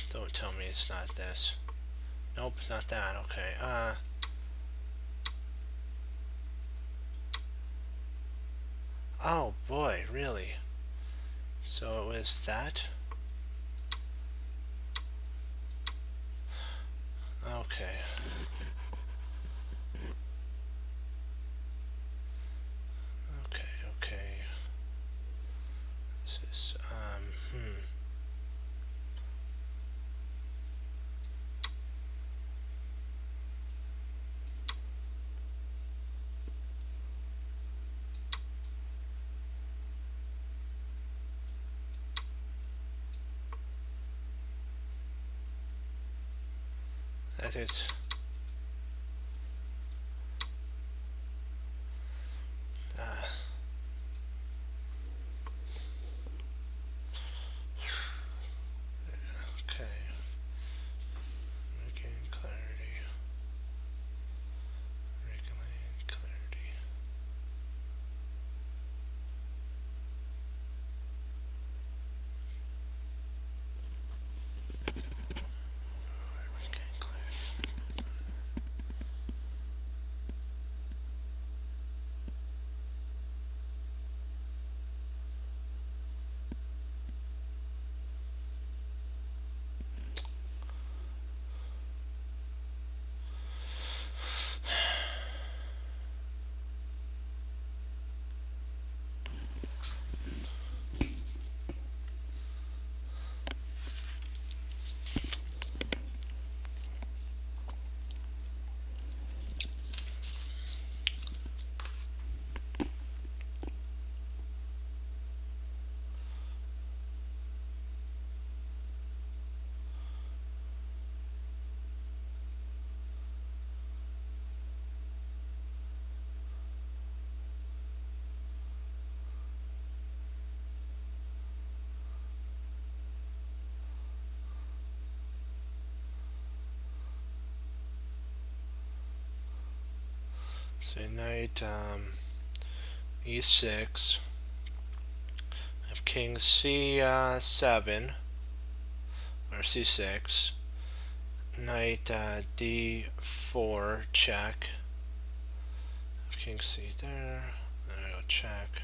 Don't tell me it's not this. Nope, it's not that. Okay. Oh boy, really? So it was that? Okay. Okay. This is that is. Okay. Regain clarity. Regain clarity. Regain clarity. say knight e6. If king c7 or c6, knight d4 check. If king c there I go check.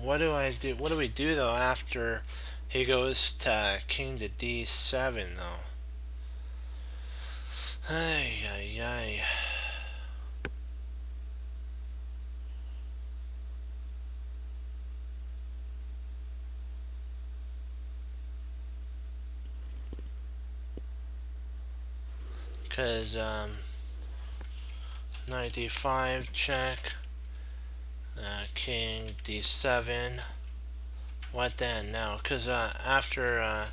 What do I do? What do we do though after he goes to king to d7 though? Ay ay ay. Because knight d5 check. King d7. What then now? Because after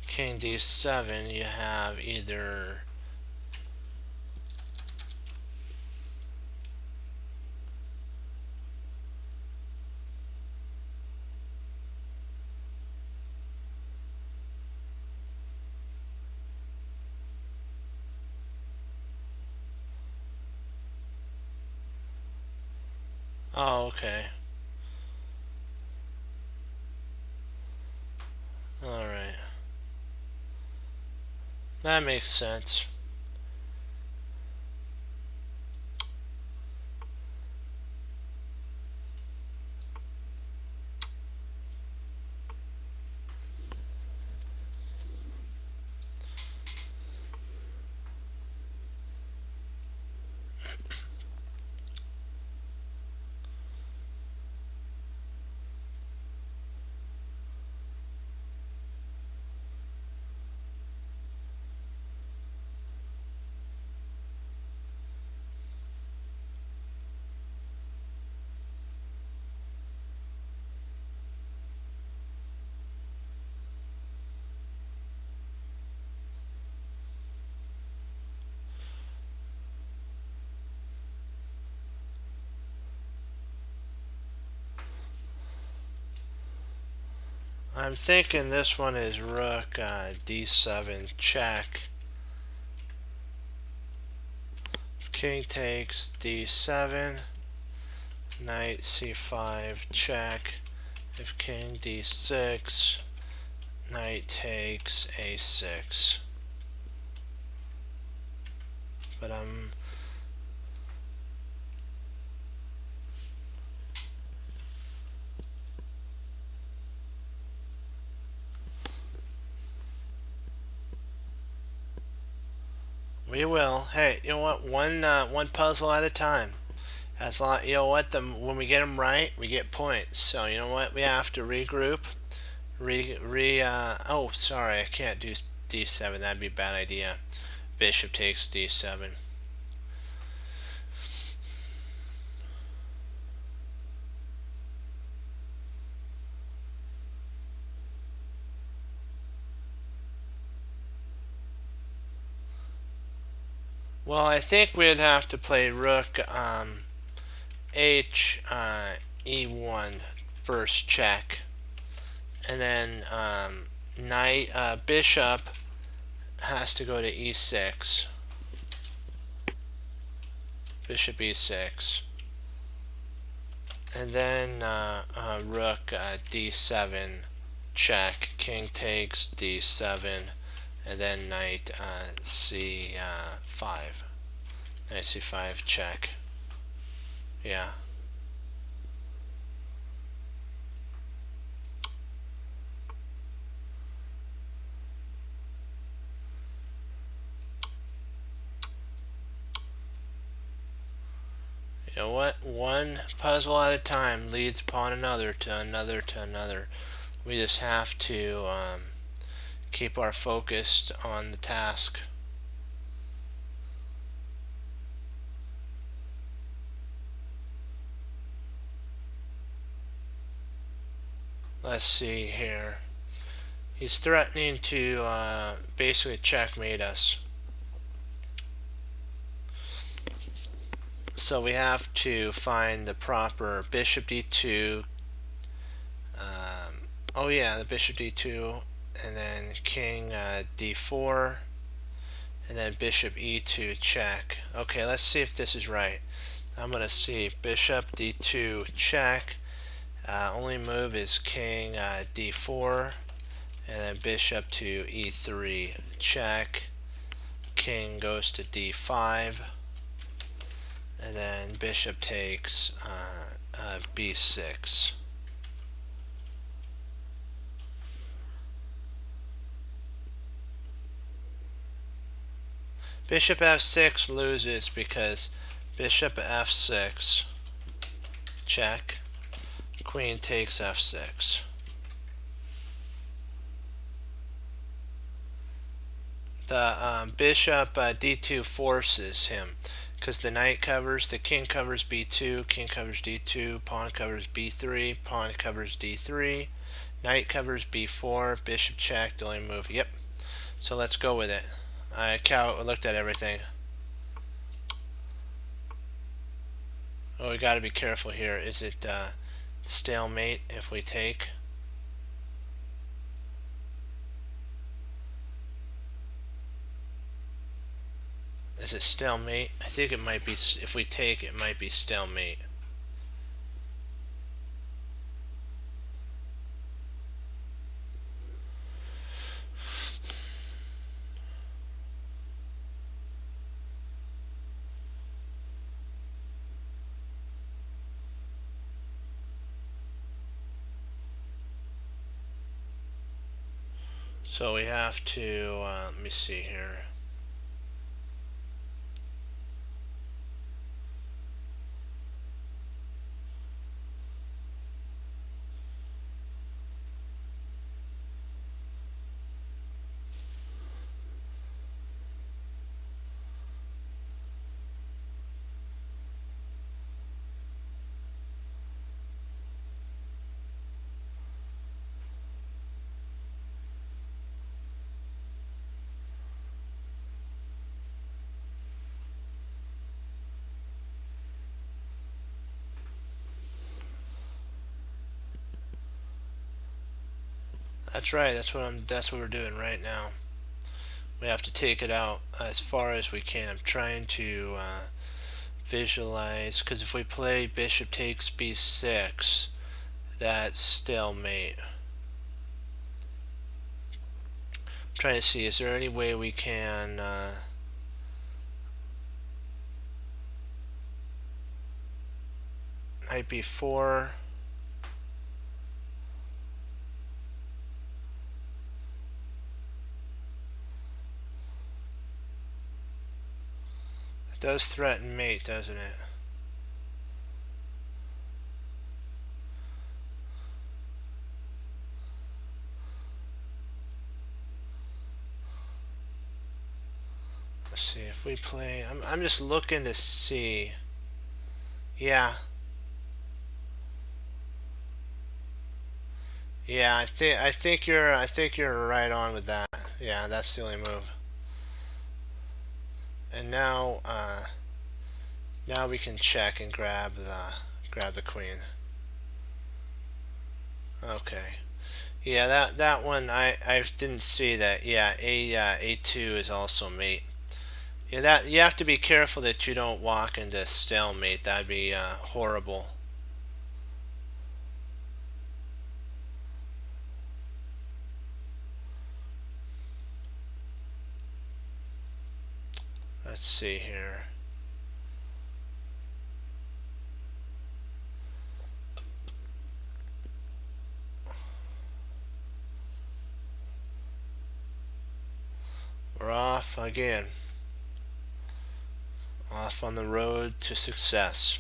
king d7 you have either oh, okay. Alright. That makes sense. I'm thinking this one is rook d7 check. King takes d7, knight c5 check. If king d6, knight takes a6. But we will. Hey, you know what? One puzzle at a time. As long, you know what? When we get them right, we get points. So you know what? We have to regroup. Oh, sorry, I can't do d7. That'd be a bad idea. Bishop takes d7. Well, I think we'd have to play rook h e1 first check, and then knight bishop has to go to e6. Bishop e6. and then rook d7 check, king takes d7, and then knight c5, knight c5 check. Yeah. You know what? One puzzle at a time leads upon another to another to another. We just have to keep our focus on the task. Let's see here. He's threatening to basically checkmate us. So we have to find the proper bishop d2. Oh yeah, the bishop d2, and then king d4, and then bishop e2 check. Okay, let's see if this is right. I'm going to see bishop d2 check. Only move is king d4, and then bishop to e3 check. King goes to d5, and then bishop takes b6. Bishop f6 loses because bishop f6 check, queen takes f6. The bishop d2 forces him because the knight covers, the king covers b2, king covers d2, pawn covers b3, pawn covers d3, knight covers b4, bishop check, the only move. Yep. So let's go with it. I looked at everything. Oh, we got to be careful here. Is it stalemate if we take? Is it stalemate? I think it might be. If we take, it might be stalemate. So we have to, let me see here. That's right. That's what we're doing right now. We have to take it out as far as we can. I'm trying to visualize, because if we play bishop takes b6, that's stalemate. I'm trying to see, is there any way we can knight b4, it does threaten mate, doesn't it? Let's see if we play. I'm just looking to see. Yeah. Yeah, I think you're right on with that. Yeah, that's the only move. And now now we can check and grab the queen. Okay. Yeah, that one I didn't see that. Yeah, a2 is also mate. Yeah, that you have to be careful that you don't walk into stalemate. That'd be horrible. let's see here. We're off again. Off on the road to success.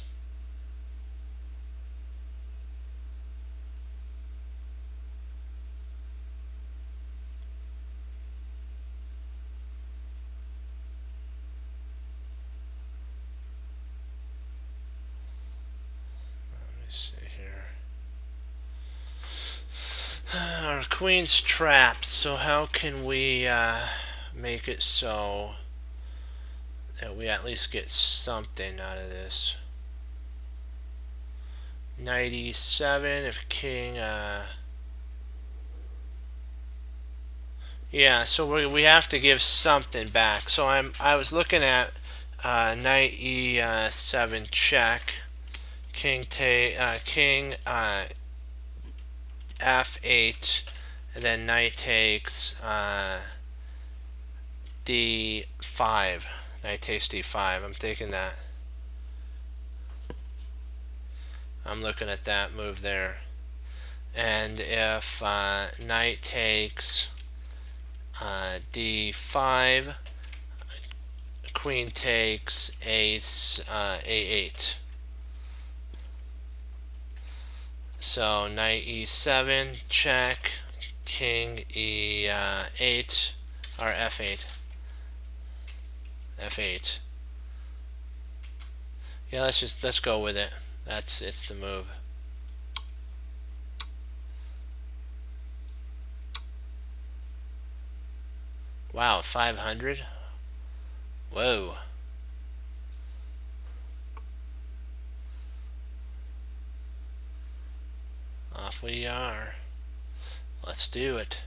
Let me see here. Our queen's trapped, so how can we make it so that we at least get something out of this? Knight e7, if king, yeah, so we have to give something back. So I was looking at knight e7 check, king f8, and then knight takes d5. Knight takes d5. I'm thinking that. I'm looking at that move there. And if knight takes d5, queen takes ace a8. So knight e7 check, king e8 or f8. f8. Yeah, let's go with it. It's the move. Wow, 500. Whoa. Off we are. Let's do it.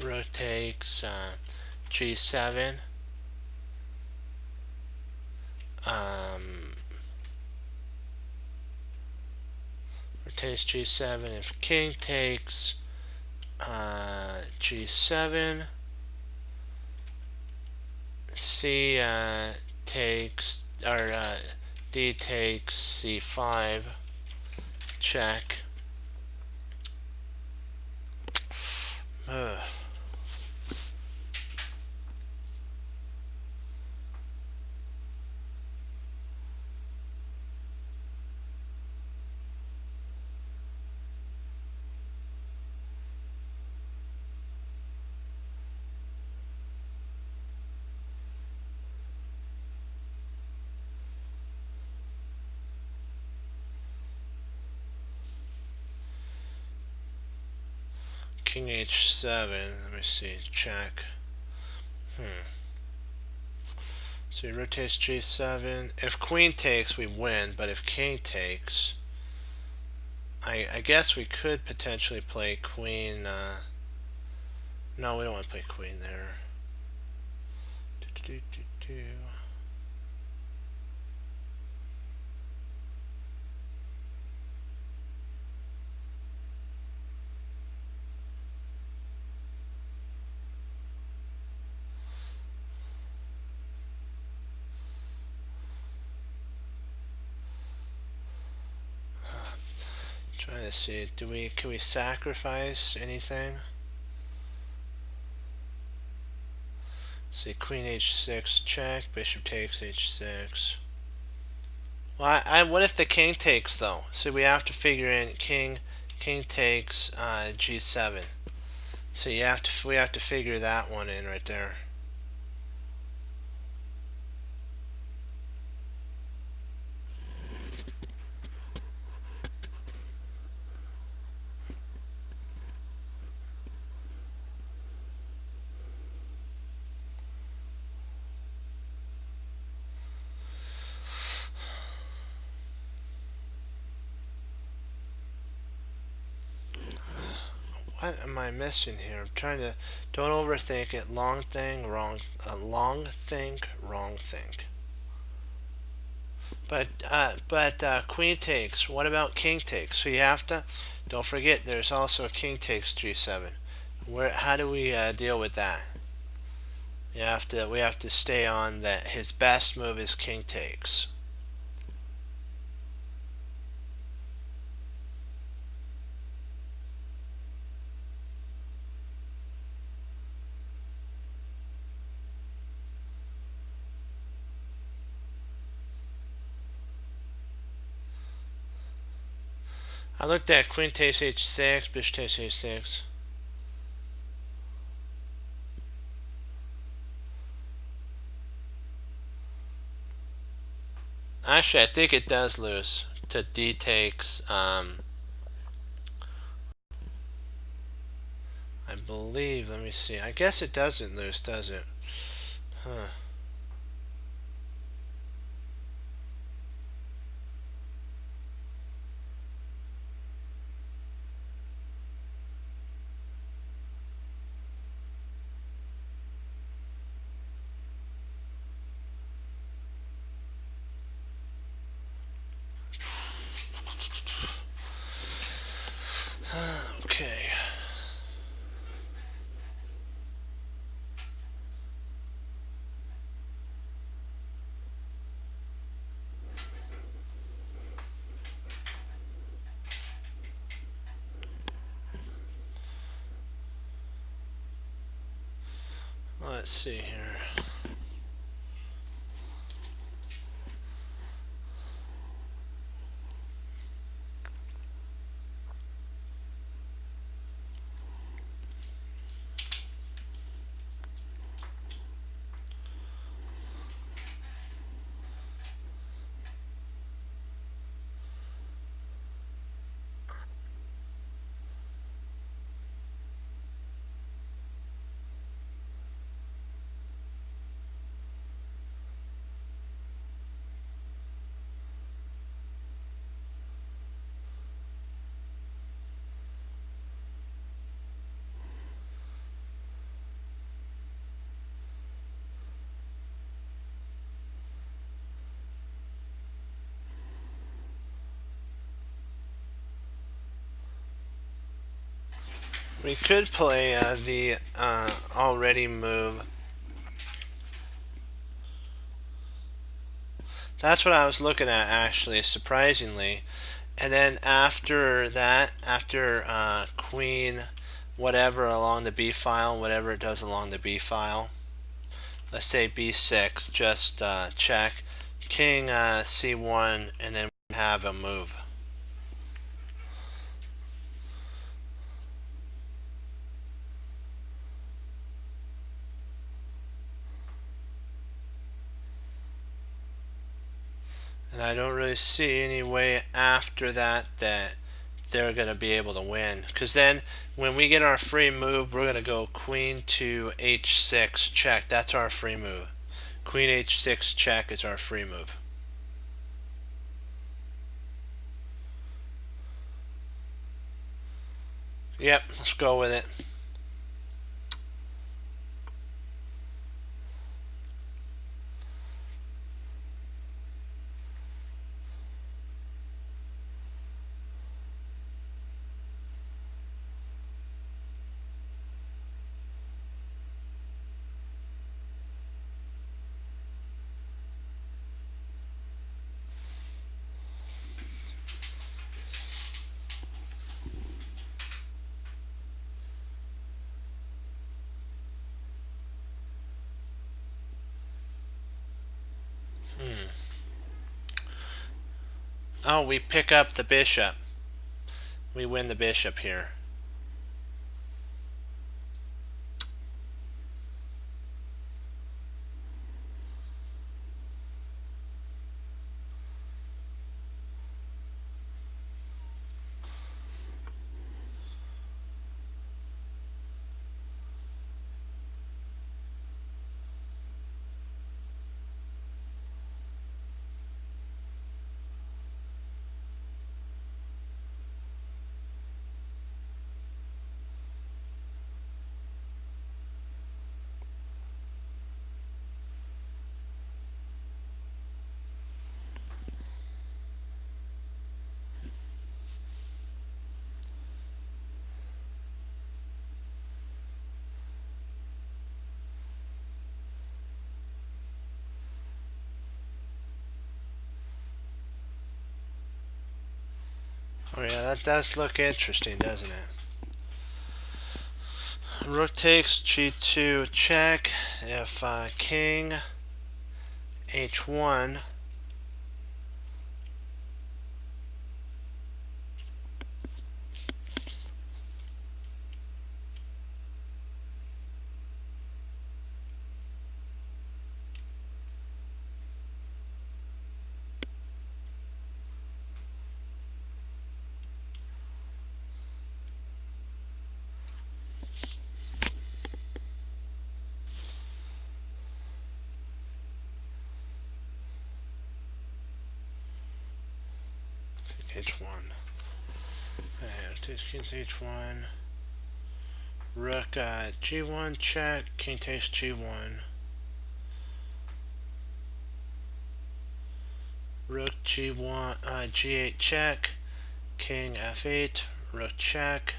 Rotates g7. Rotates g7. If king takes g7, c takes or d takes c5. Check. Ugh. King h7. Let me see. Check. So he rotates g7. If queen takes, we win. But if king takes, I guess we could potentially play queen. No, we don't want to play queen there. Trying to see, can we sacrifice anything? See, queen h6 check, bishop takes h6. Well, what if the king takes though? So we have to figure in king takes g7. So we have to figure that one in right there. What am I missing here? I'm trying to. Don't overthink it. Long thing, wrong. Long think, wrong think. But queen takes. What about king takes? So you have to. Don't forget, there's also king takes g7. Where? How do we deal with that? You have to. We have to stay on that. His best move is king takes. I looked at queen takes h6, bishop takes h6. Actually, I think it does lose to d takes. I believe. Let me see. I guess it doesn't lose, does it? Huh. Okay. Let's see here. We could play the already move. That's what I was looking at, actually, surprisingly. And then after that, after queen whatever along the b file, whatever it does along the b file, let's say b6, just check, king c1, and then have a move. And I don't really see any way after that that they're going to be able to win. Because then when we get our free move, we're going to go queen to h6 check. That's our free move. Queen h6 check is our free move. Yep, let's go with it. Oh, we pick up the bishop. We win the bishop here. Oh yeah, that does look interesting, doesn't it? Rook takes g2 check. If king h1, h1. Okay, takes king h1. Rook g1 check. King takes g1. Rook g1 g8 check. King f8. Rook check.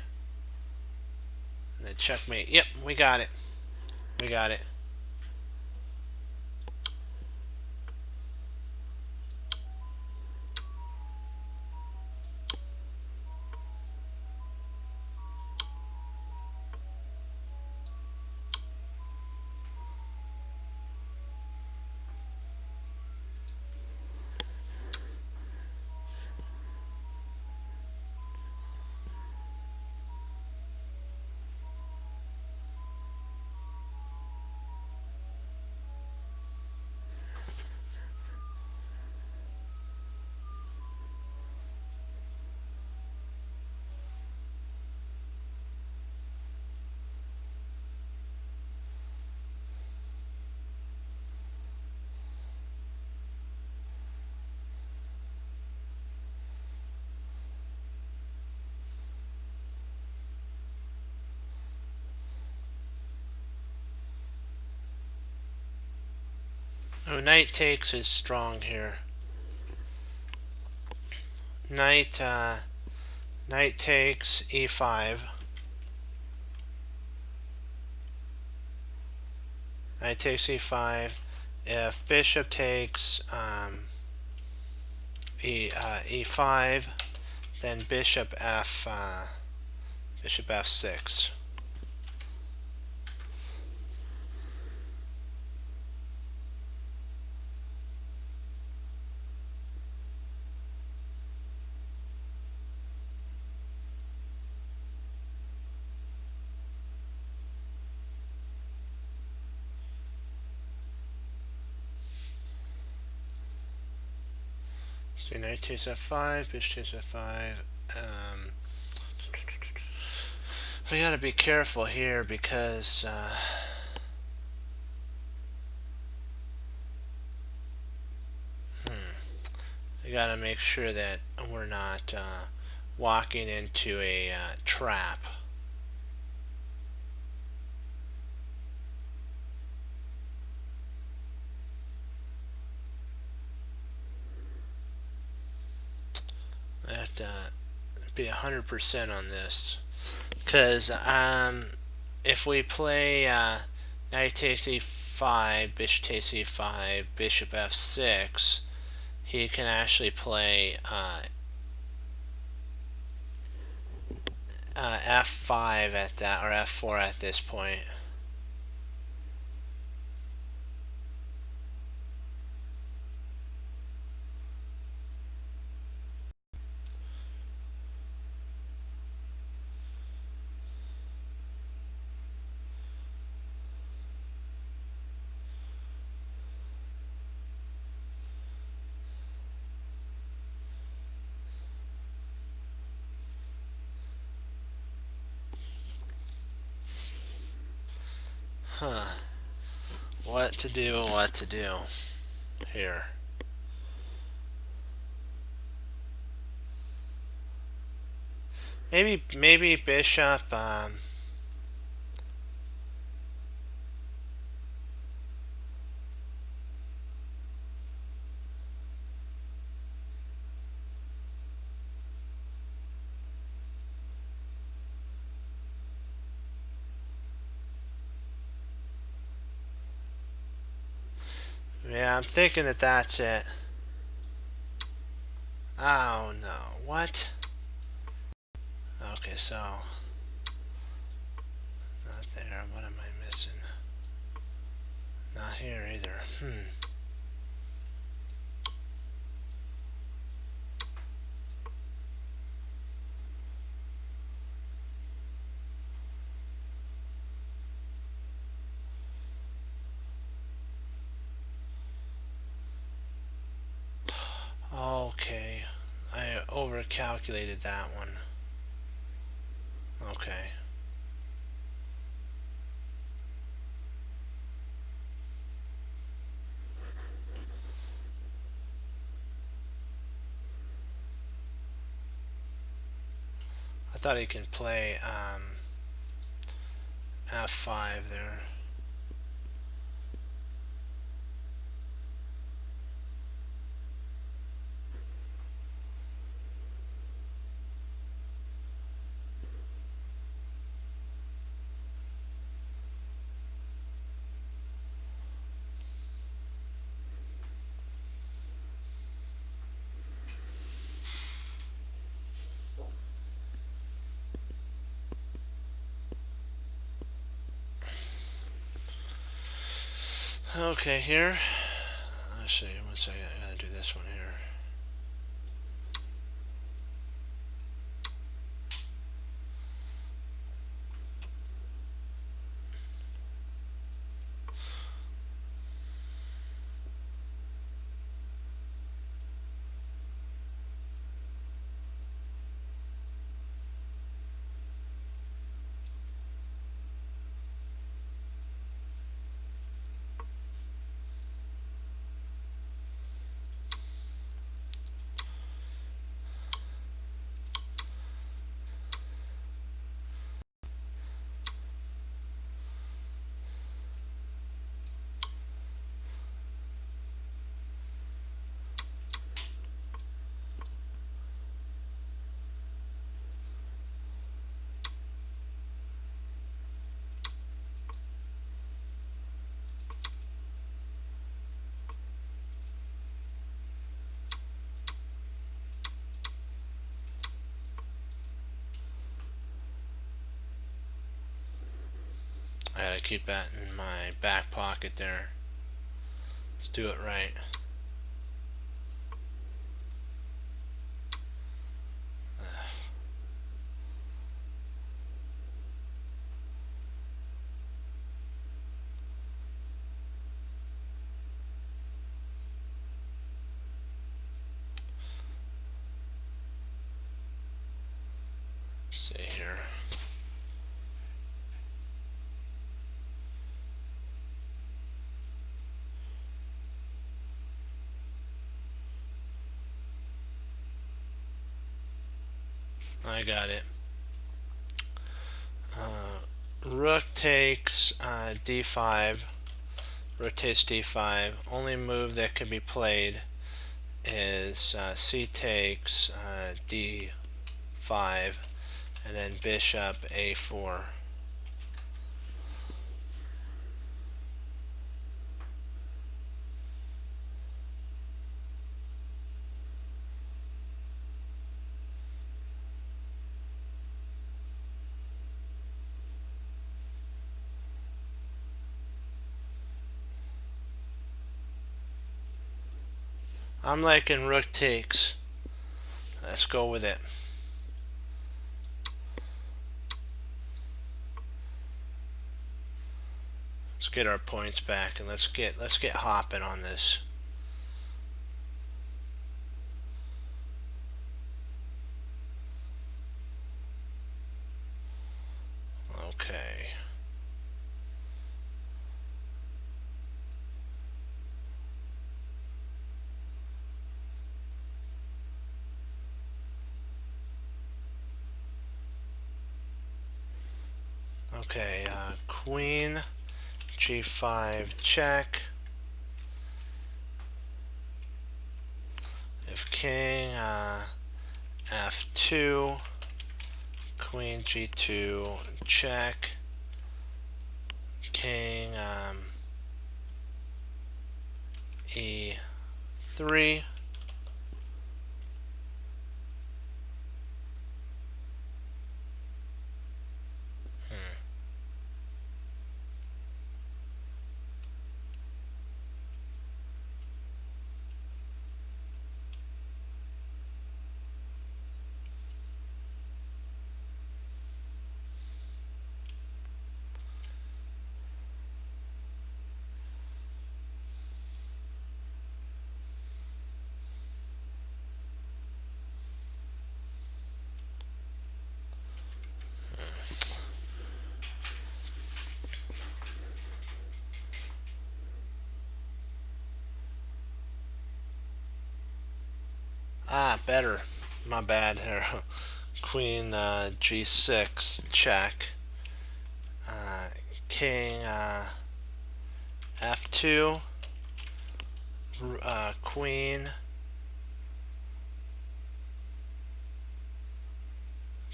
And then checkmate. Yep, we got it. We got it. Oh, knight takes is strong here. Knight takes e5. Knight takes e5. If bishop takes e5, then bishop f6. So knight takes f5, bishop takes f5. We gotta be careful here because we gotta make sure that we're not walking into a trap. Have to be 100% on this, because if we play knight takes e5, bishop takes e5, bishop f6, he can actually play f5 at that, or f4 at this point. Huh. What to do here. Maybe bishop yeah, I'm thinking that that's it. Oh no, what? Okay, so not there. What am I missing? Not here either. Okay, I overcalculated that one. Okay. I thought he can play F5 there. Okay, here. Let's see. 1 second. I gotta do this one here. I gotta keep that in my back pocket there. Let's do it right. Let's see here. I got it. Rook takes d5, rotates d5. Only move that can be played is c takes d5, and then bishop a4. I'm liking rook takes. Let's go with it. Let's get our points back and let's get hopping on this. Okay. Okay, queen g5 check. If king f2, queen g2 check, king e3, Better. My bad here. Queen G6, check. King F2, Queen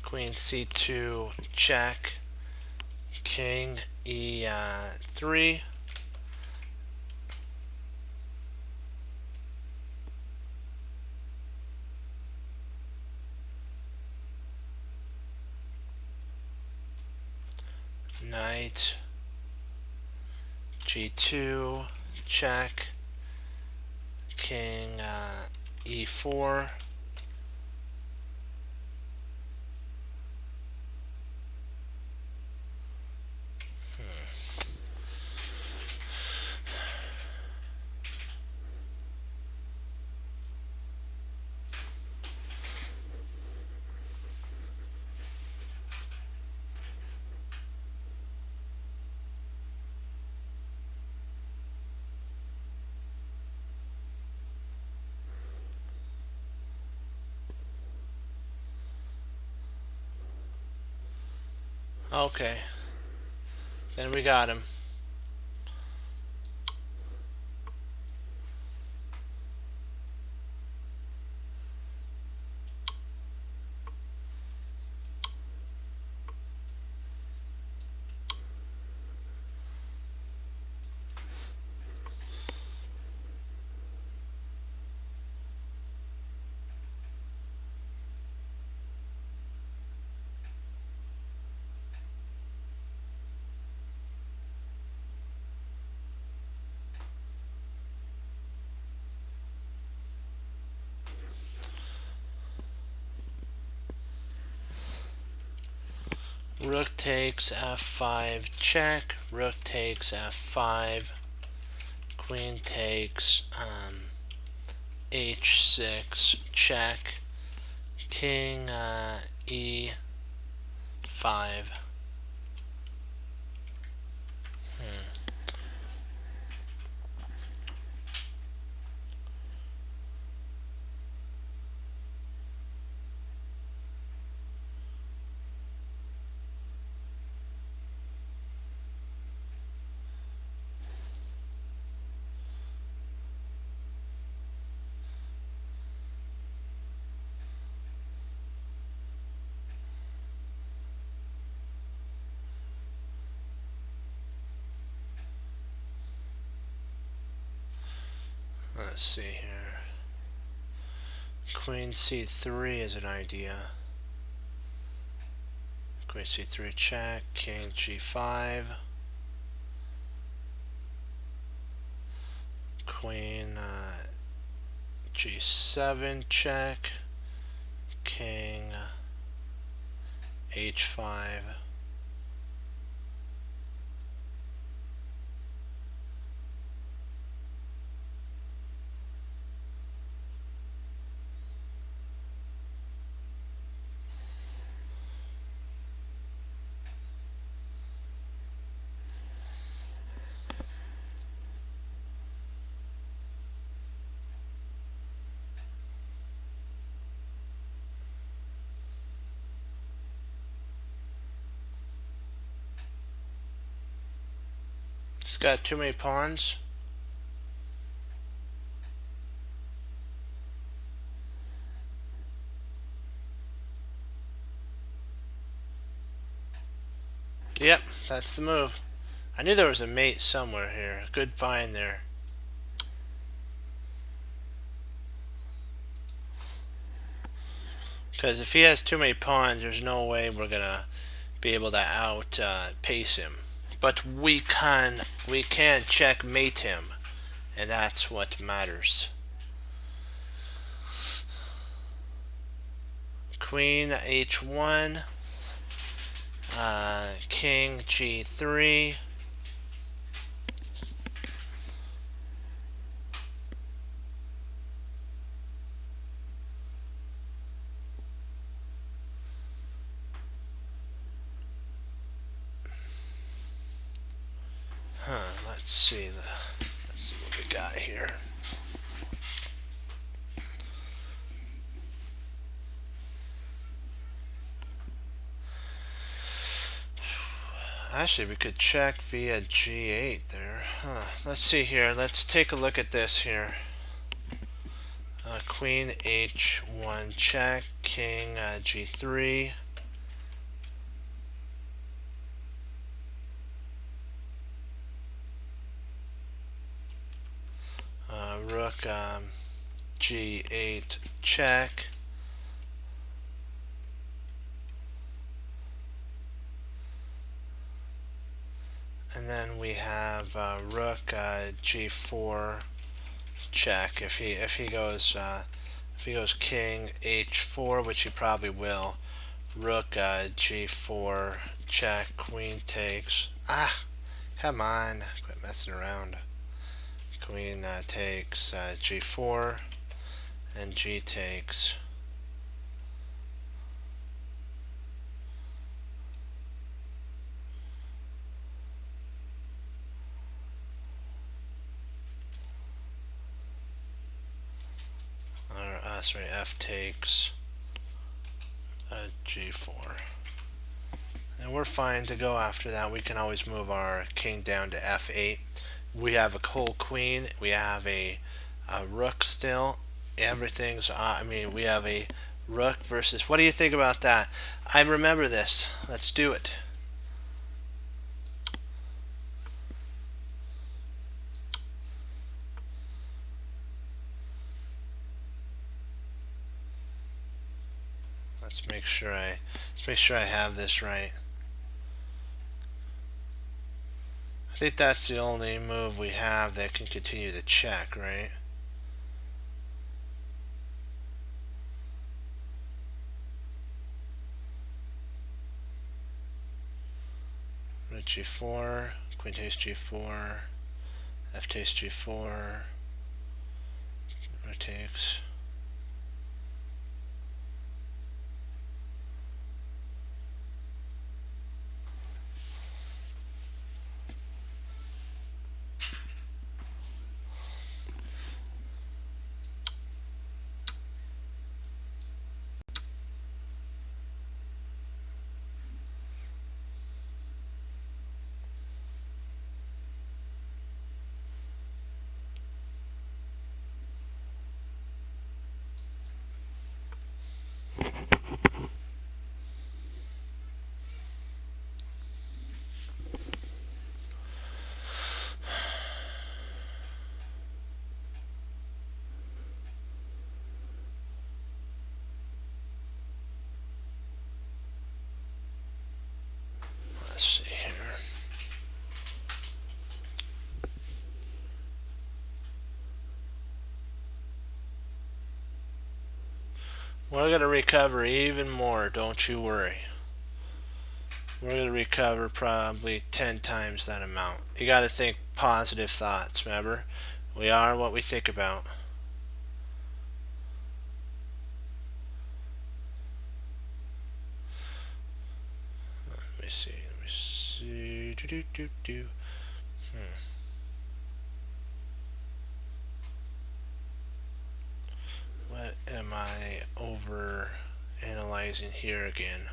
C2, check. King E3. Knight G2, check. King E4. Okay, then we got him. Rook takes F5, check. Rook takes F5. Queen takes H6, check. King E5. Let's see here. Queen C3 is an idea. Queen C3, check. King G5. Queen G7, check. King H5. It's got too many pawns. Yep, that's the move. I knew there was a mate somewhere here. Good find there. Because if he has too many pawns, there's no way we're gonna be able to out pace him. But we can checkmate him, and that's what matters. Queen H1, King G3. Let's see what we got here. Actually, we could check via G8 there. Let's see here. Let's take a look at this here. Queen H1 check, King G3. Rook G8 check. And then we have Rook G4 check. If he goes King H4, which he probably will. Rook G4 check. Queen takes. Come on, quit messing around. Queen takes G4, and G takes. Sorry, F takes G4. And we're fine to go after that. We can always move our king down to F8. We have a whole queen. We have a rook still. Everything's, we have a rook versus, what do you think about that? I remember this. Let's do it. Let's make sure I have this right. I think that's the only move we have that can continue the check, right? Rook G4, Queen takes G4, F takes G4, Rook takes. Let's see here. We're going to recover even more, don't you worry. We're going to recover probably 10 times that amount. You got to think positive thoughts, remember? We are what we think about. Let me see. What am I over analyzing here again?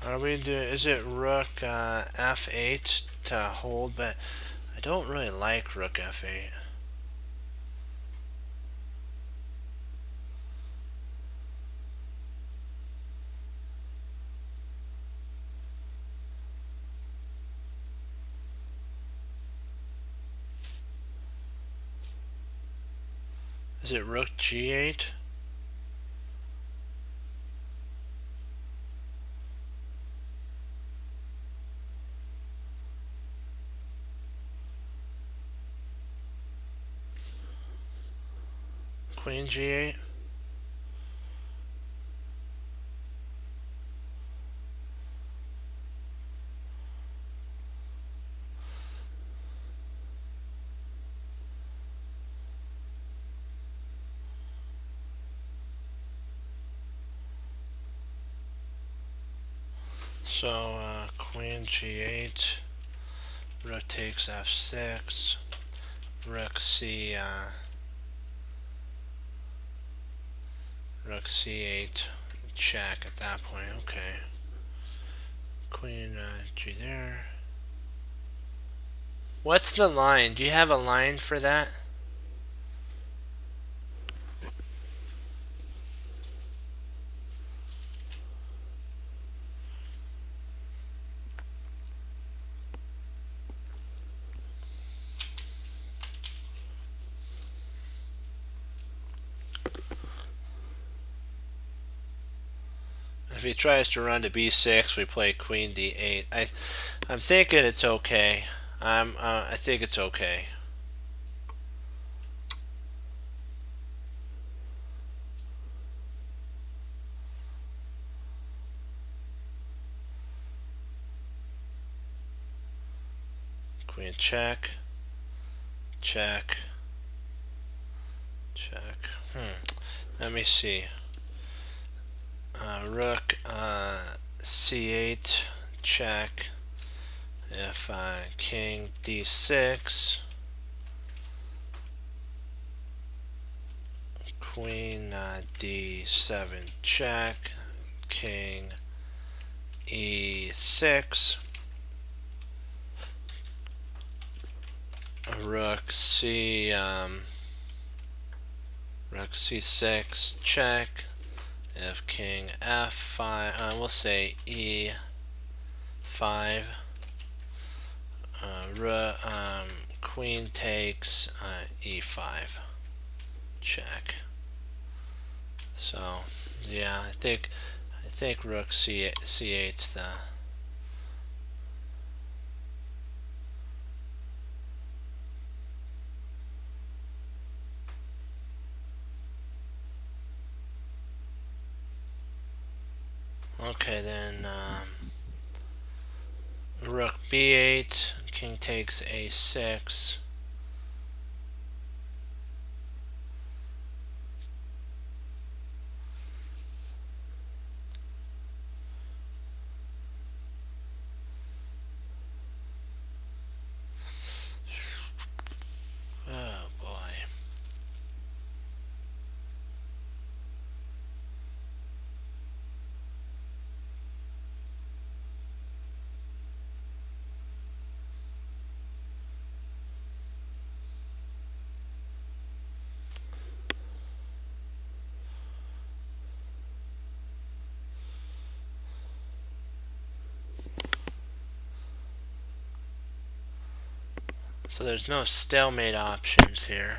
Are we doing? Is it Rook F8 to hold? But I don't really like Rook F8. Is it Rook G8? Queen G8? So queen g8, rook takes f6, rook rook c8, check at that point. Okay, queen g there. What's the line? Do you have a line for that? If he tries to run to b6, we play queen d8. I'm thinking it's okay. I think it's okay. Queen check, check, check. Let me see. Rook c8, check. If king d6, queen d7, check. King e6, rook c6, check. If king f5, we'll say e5. Queen takes e5, check. So yeah, I think rook c8's the. Okay, then rook b8, king takes a6. Oh boy. So there's no stalemate options here.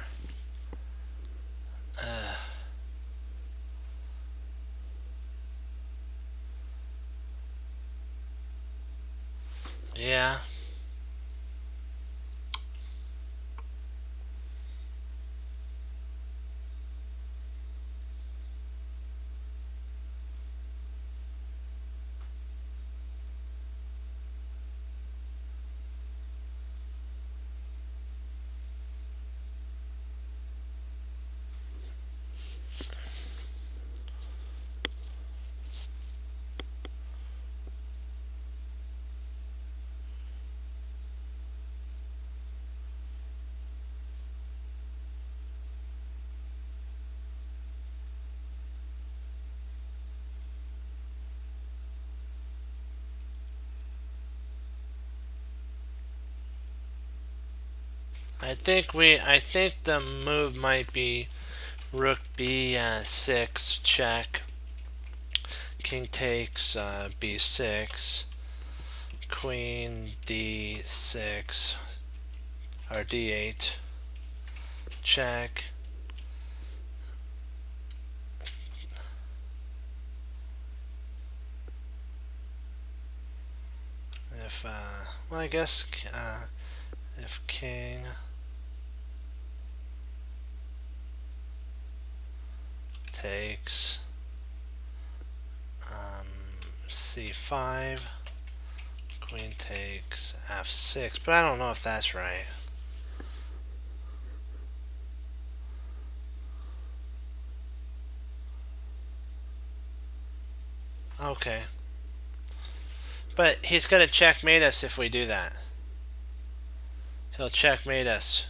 Yeah. I think the move might be rook b6, check. King takes b6. Queen d6 or d8, check. If well, I guess if king takes c5, queen takes f6, but I don't know if that's right. Okay. But he's going to checkmate us if we do that. He'll checkmate us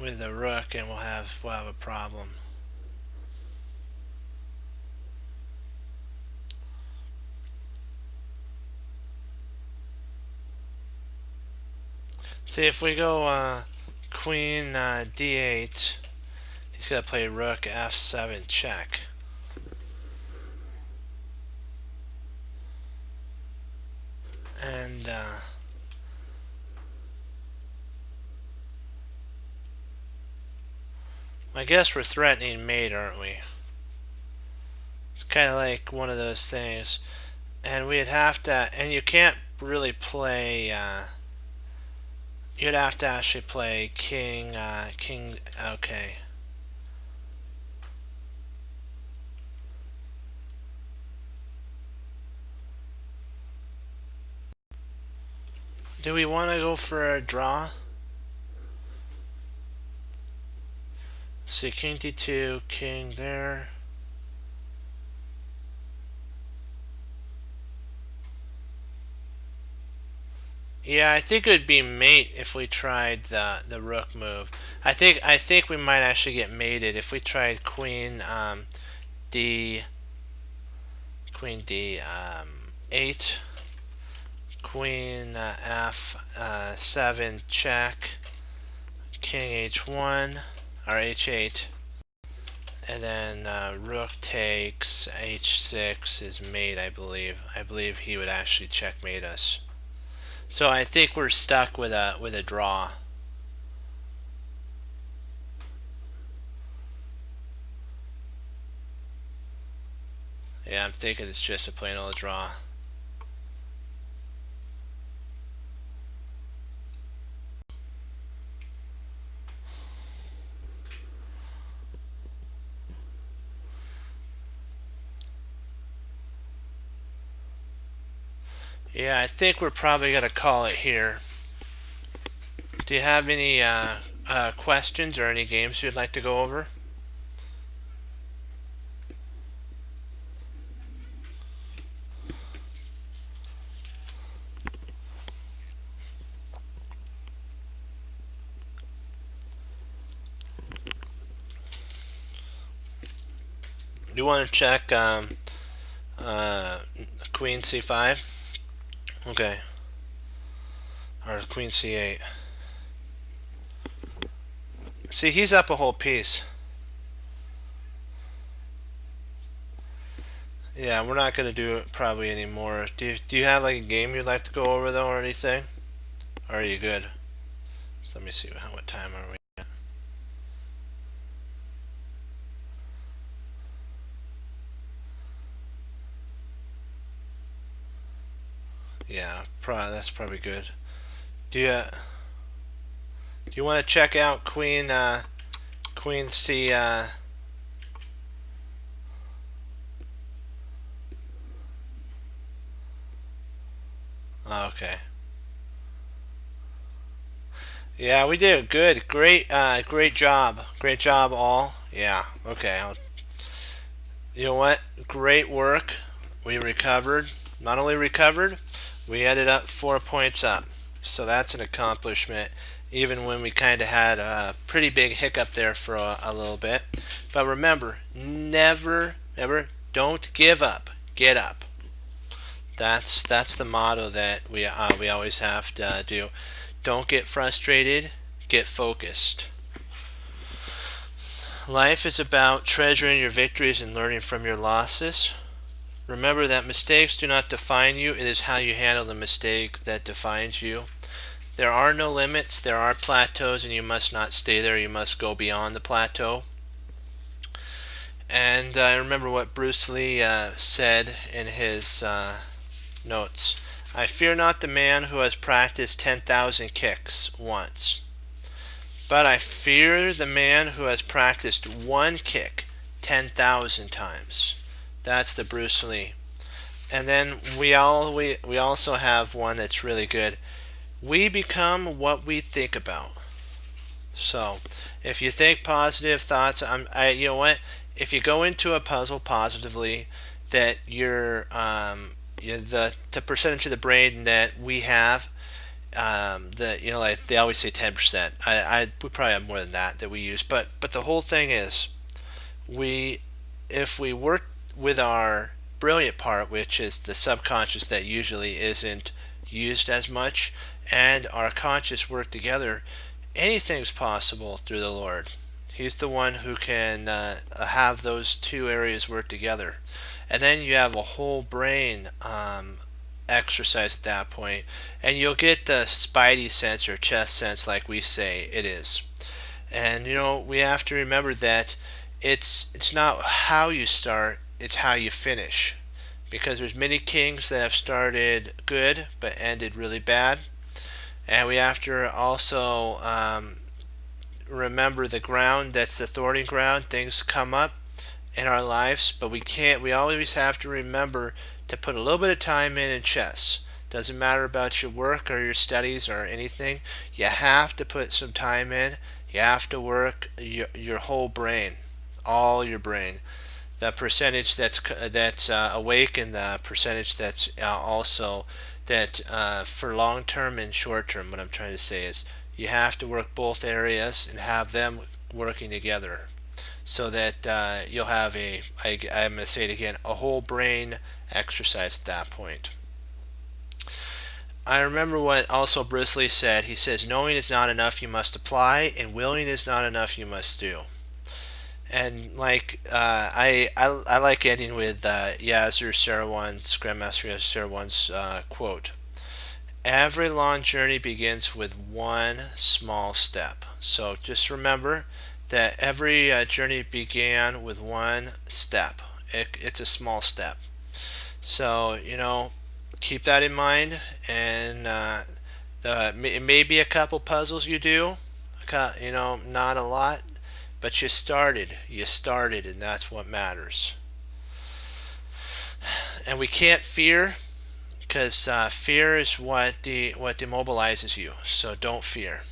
with the rook, and we'll have a problem. See, if we go queen d8, he's going to play rook f7 check. And I guess we're threatening mate, aren't we? It's kind of like one of those things. And we'd have to, and you can't really play, you'd have to actually play king, okay. Do we want to go for a draw? See, king d2, king there. Yeah, I think it would be mate if we tried the rook move. I think we might actually get mated if we tried queen d 8, queen f7 check, king h1 or h8, and then rook takes h6 is mate. I believe he would actually checkmate us. So I think we're stuck with a draw. Yeah, I'm thinking it's just a plain old draw. Yeah, I think we're probably going to call it here. Do you have any questions or any games you'd like to go over? Do you want to check queen c5? Okay. Or queen c8. See, he's up a whole piece. Yeah, we're not going to do it probably anymore. Do you have like a game you'd like to go over though or anything? Or are you good? So let me see, what time are we at? Yeah, that's probably good. Do you want to check out queen c okay. Yeah, we did good. Great job. Great job all. Yeah. Okay. You know what? Great work. We recovered. Not only recovered, we ended up 4 points up. So that's an accomplishment, even when we kind of had a pretty big hiccup there for a little bit. But remember, never, don't give up. Get up. That's the motto that we always have to do. Don't get frustrated. Get focused. Life is about treasuring your victories and learning from your losses. Remember that mistakes do not define you. It is how you handle the mistake that defines you. There are no limits. There are plateaus, and you must not stay there. You must go beyond the plateau. And I remember what Bruce Lee said in his notes. I fear not the man who has practiced 10,000 kicks once, but I fear the man who has practiced one kick 10,000 times. That's the Bruce Lee. And then we also have one that's really good. We become what we think about. So if you think positive thoughts, you know what? if you go into a puzzle positively, that the percentage of the brain that we have, like they always say 10%. We probably have more than that we use. But the whole thing is, we if we work with our brilliant part, which is the subconscious that usually isn't used as much, and our conscious work together, anything's possible through the Lord. He's the one who can have those two areas work together. And then you have a whole brain exercise at that point, and you'll get the spidey sense or chest sense, like we say it is. And we have to remember that it's not how you start, it's how you finish. Because there's many kings that have started good but ended really bad. And we have to also remember the ground that's the thorny ground. Things come up in our lives, but we always have to remember to put a little bit of time in chess. Doesn't matter about your work or your studies or anything. You have to put some time in. You have to work your whole brain, all your brain. The percentage that's awake, and the percentage that's also that for long term and short term. What I'm trying to say is you have to work both areas and have them working together, so that you'll have I'm going to say it again, a whole brain exercise at that point. I remember what also Bruce Lee said. He says, knowing is not enough, you must apply, and willing is not enough, you must do. And I like ending with Yazir Sarawan's, Grandmaster Yazir Sarawan's quote. Every long journey begins with one small step. So just remember that every journey began with one step. It's a small step. So, keep that in mind. And it may be a couple puzzles you do, not a lot. But you started, and that's what matters. And we can't fear, because fear is what demobilizes you. So don't fear.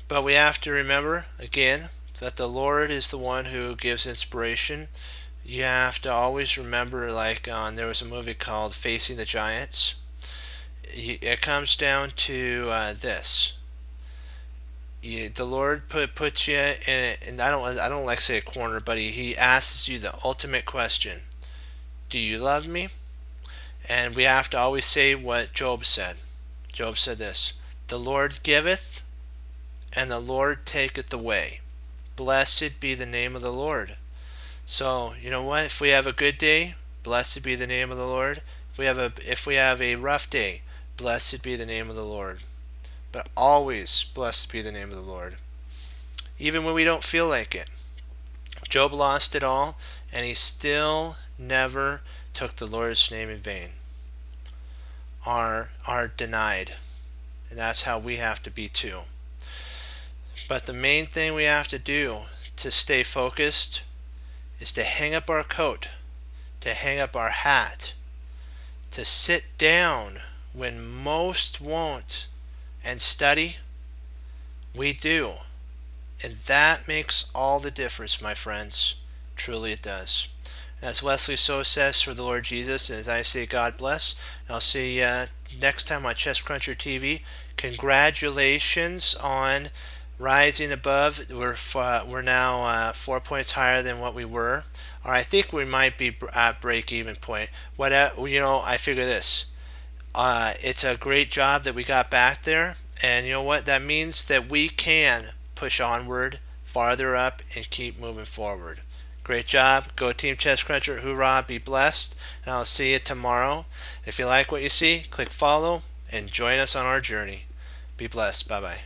But we have to remember, again, that the Lord is the one who gives inspiration. You have to always remember, there was a movie called Facing the Giants. It comes down to this. The Lord puts you in, and I don't like to say a corner, but he asks you the ultimate question: do you love me? And we have to always say what Job said. Job said this: the Lord giveth, and the Lord taketh away. Blessed be the name of the Lord. So you know what? If we have a good day, blessed be the name of the Lord. If we have a rough day, blessed be the name of the Lord. But always blessed be the name of the Lord. Even when we don't feel like it. Job lost it all, and he still never took the Lord's name in vain. Are denied. And that's how we have to be too. But the main thing we have to do to stay focused is to hang up our coat, to hang up our hat, to sit down when most won't, and study. We do. And that makes all the difference, my friends. Truly it does. As Wesley So says, for the Lord Jesus, and as I say, God bless. And I'll see you next time on Chess Cruncher TV. Congratulations on rising above. We're now 4 points higher than what we were. Or I think we might be at break-even point. I figure this. It's a great job that we got back there, and you know what? That means that we can push onward, farther up, and keep moving forward. Great job. Go Team Chess Cruncher. Hoorah. Be blessed. And I'll see you tomorrow. If you like what you see, click follow and join us on our journey. Be blessed. Bye-bye.